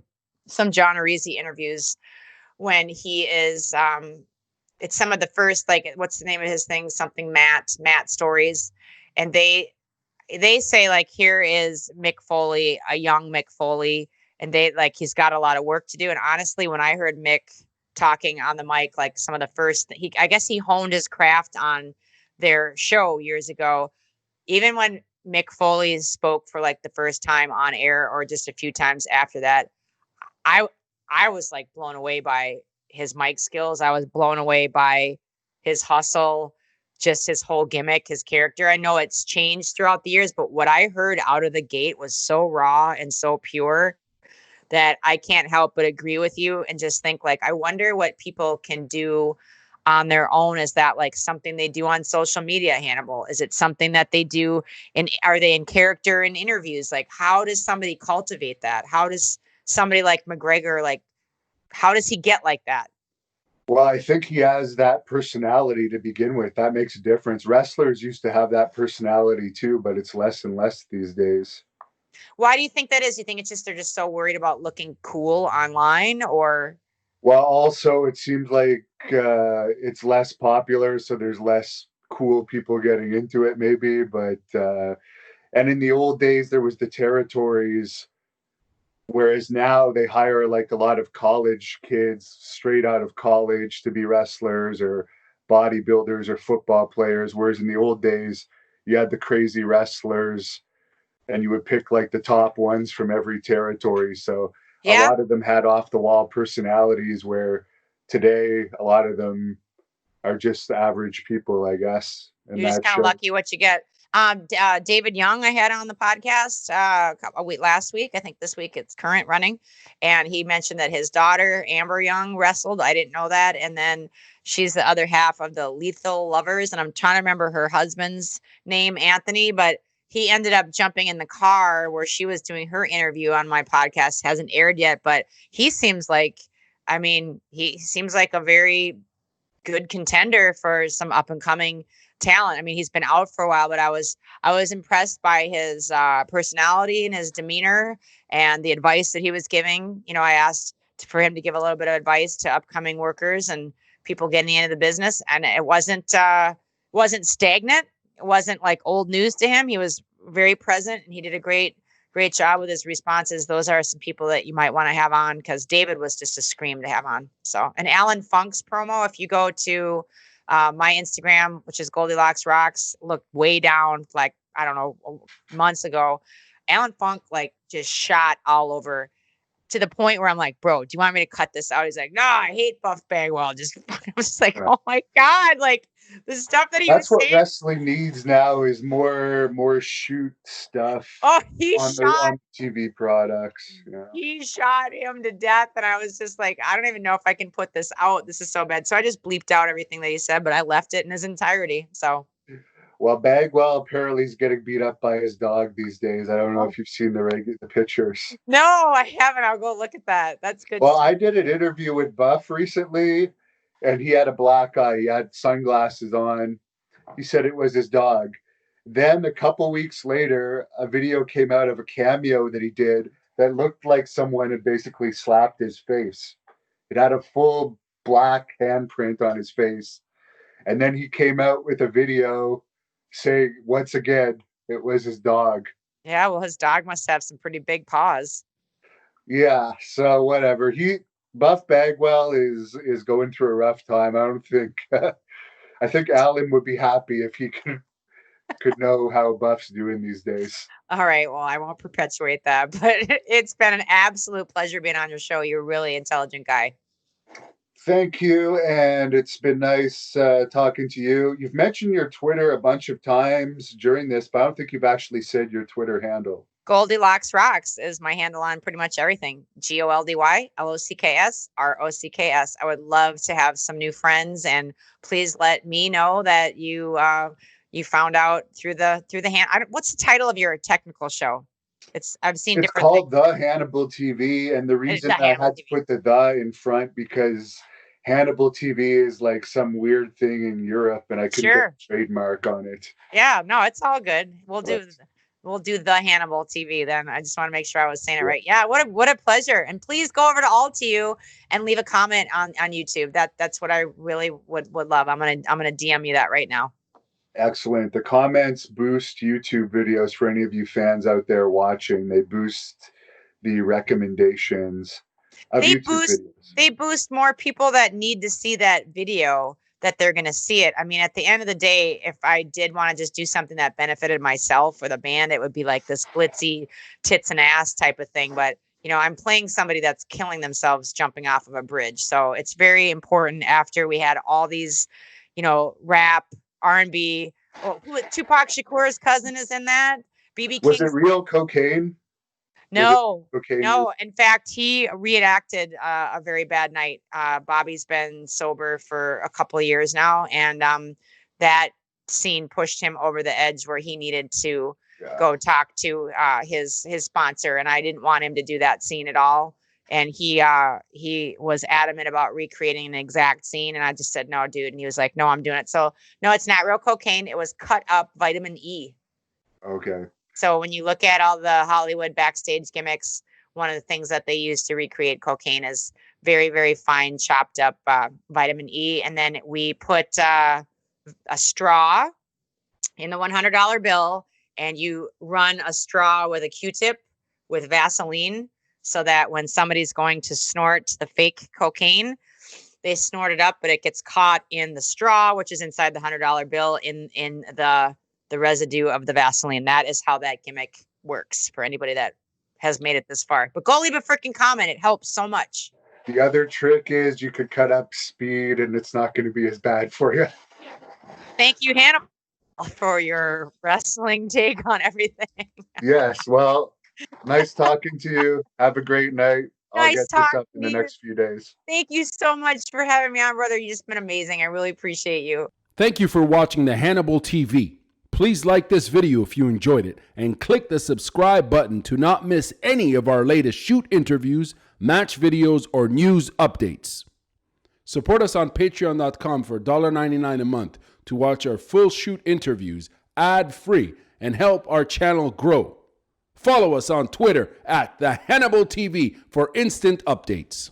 some John Arizi interviews when he is it's some of the first, like, what's the name of his thing, something Matt stories, and they say like, here is Mick Foley, a young Mick Foley, and they like, he's got a lot of work to do. And honestly, when I heard Mick talking on the mic, like some of the first, I guess he honed his craft on their show years ago. Even when Mick Foley spoke for like the first time on air or just a few times after that, I I was like blown away by his mic skills. I was blown away by his hustle, just his whole gimmick, his character. I know it's changed throughout the years, but what I heard out of the gate was so raw and so pure that I can't help but agree with you and just think like, I wonder what people can do on their own. Is that like something they do on social media, Hannibal? Is it something that they do are they in character in interviews? Like, how does somebody cultivate that? How does somebody like McGregor, like, how does he get like that? Well, I think he has that personality to begin with. That makes a difference. Wrestlers used to have that personality too, but it's less and less these days. Why do you think that is? You think it's just they're just so worried about looking cool online, or Well, also, it seems like it's less popular, so there's less cool people getting into it, maybe. But and in the old days, there was the territories, whereas now they hire like a lot of college kids straight out of college to be wrestlers or bodybuilders or football players. Whereas in the old days, you had the crazy wrestlers and you would pick like the top ones from every territory. So a yeah, lot of them had off the wall personalities where today a lot of them are just average people, I guess. And you're just that kind of shows. lucky what you get. David Young, I had on the podcast a week last week. I think this week it's current running, and he mentioned that his daughter Amber Young wrestled. I didn't know that, and then she's the other half of the Lethal Lovers, and I'm trying to remember her husband's name, Anthony, but he ended up jumping in the car where she was doing her interview on my podcast. Hasn't aired yet, but he seems like, I mean, he seems like a very good contender for some up and coming talent. I mean, he's been out for a while, but I was impressed by his personality and his demeanor and the advice that he was giving. You know, I asked for him to give a little bit of advice to upcoming workers and people getting into the business, and it wasn't stagnant. It wasn't like old news to him. He was very present, and he did a great great job with his responses. Those are some people that you might want to have on, because David was just a scream to have on. So, and Alan Funk's promo, if you go to my Instagram, which is Goldilocks Rocks, look way down, like, I don't know, months ago, Alan Funk like just shot all over, to the point where I'm like, bro, do you want me to cut this out? He's like, no, I hate Buff Bagwell. Just, I was just like, oh my God, like the stuff that he That's was what saying. wrestling needs now, is more shoot stuff Oh, he on shot TV products. Yeah. he shot him to death. And I was just like, I don't even know if I can put this out. This is so bad. So I just bleeped out everything that he said, but I left it in his entirety. So, Well, Bagwell apparently is getting beat up by his dog these days. I don't know if you've seen the pictures. no, I haven't. I'll go look at that. That's good. Well, I did an interview with Buff recently, and he had a black eye. He had sunglasses on. He said it was his dog. Then a couple weeks later, a video came out of a cameo that he did that looked like someone had basically slapped his face. It had a full black handprint on his face. And then he came out with a video saying, once again, it was his dog. Yeah, well, his dog must have some pretty big paws. Yeah, so whatever. Buff Bagwell is going through a rough time. I don't think I think Alan would be happy if he could know how Buff's doing these days. All right, well, I won't perpetuate that, but it's been an absolute pleasure being on your show. You're a really intelligent guy. Thank you, and it's been nice talking to you. You've mentioned your Twitter a bunch of times during this, but I don't think you've actually said your Twitter handle. Goldilocks Rocks is my handle on pretty much everything. GOLDYLOCKSROCKS. I would love to have some new friends, and please let me know that you found out through the what's the title of your technical show? I've seen it's different called things. The Hannibal TV, and the reason I had to put the in front because Hannibal TV is like some weird thing in Europe, and I couldn't get a trademark on it. Yeah, no, it's all good. We'll do the Hannibal TV then. I just want to make sure I was saying it right. Yeah, what a pleasure. And please go over to AllToYou and leave a comment on YouTube. That's what I really would love. I'm gonna DM you that right now. Excellent. The comments boost YouTube videos for any of you fans out there watching. They boost the recommendations of YouTube videos. They boost more people that need to see that video, that they're going to see it. I mean, at the end of the day, if I did want to just do something that benefited myself or the band, it would be like this glitzy tits and ass type of thing. But, you know, I'm playing somebody that's killing themselves jumping off of a bridge. So it's very important, after we had all these, you know, rap, R&B. Oh, Tupac Shakur's cousin is in that. BB Was it real cocaine? No. In fact, he reenacted a very bad night. Bobby's been sober for a couple of years now, and that scene pushed him over the edge where he needed to go talk to his sponsor, and I didn't want him to do that scene at all. And he was adamant about recreating an exact scene. And I just said, no, dude. And he was like, no, I'm doing it. So no, it's not real cocaine. It was cut up vitamin E. Okay. So when you look at all the Hollywood backstage gimmicks, one of the things that they use to recreate cocaine is very, very fine chopped up vitamin E. And then we put a straw in the $100 bill, and you run a straw with a Q-tip with Vaseline, so that when somebody's going to snort the fake cocaine, they snort it up, but it gets caught in the straw, which is inside the $100 bill, in the residue of the Vaseline. That is how that gimmick works for anybody that has made it this far. But go leave a freaking comment. It helps so much. The other trick is you could cut up speed, and it's not going to be as bad for you. Thank you, Hannibal, for your wrestling take on everything. Yes, well, nice talking to you. Have a great night. I'll get this up in the next few days. Thank you so much for having me on, brother. You've just been amazing. I really appreciate you. Thank you for watching the Hannibal TV. Please like this video if you enjoyed it, and click the subscribe button to not miss any of our latest shoot interviews, match videos, or news updates. Support us on patreon.com for $1.99 a month to watch our full shoot interviews ad-free and help our channel grow. Follow us on Twitter at the Hannibal TV for instant updates.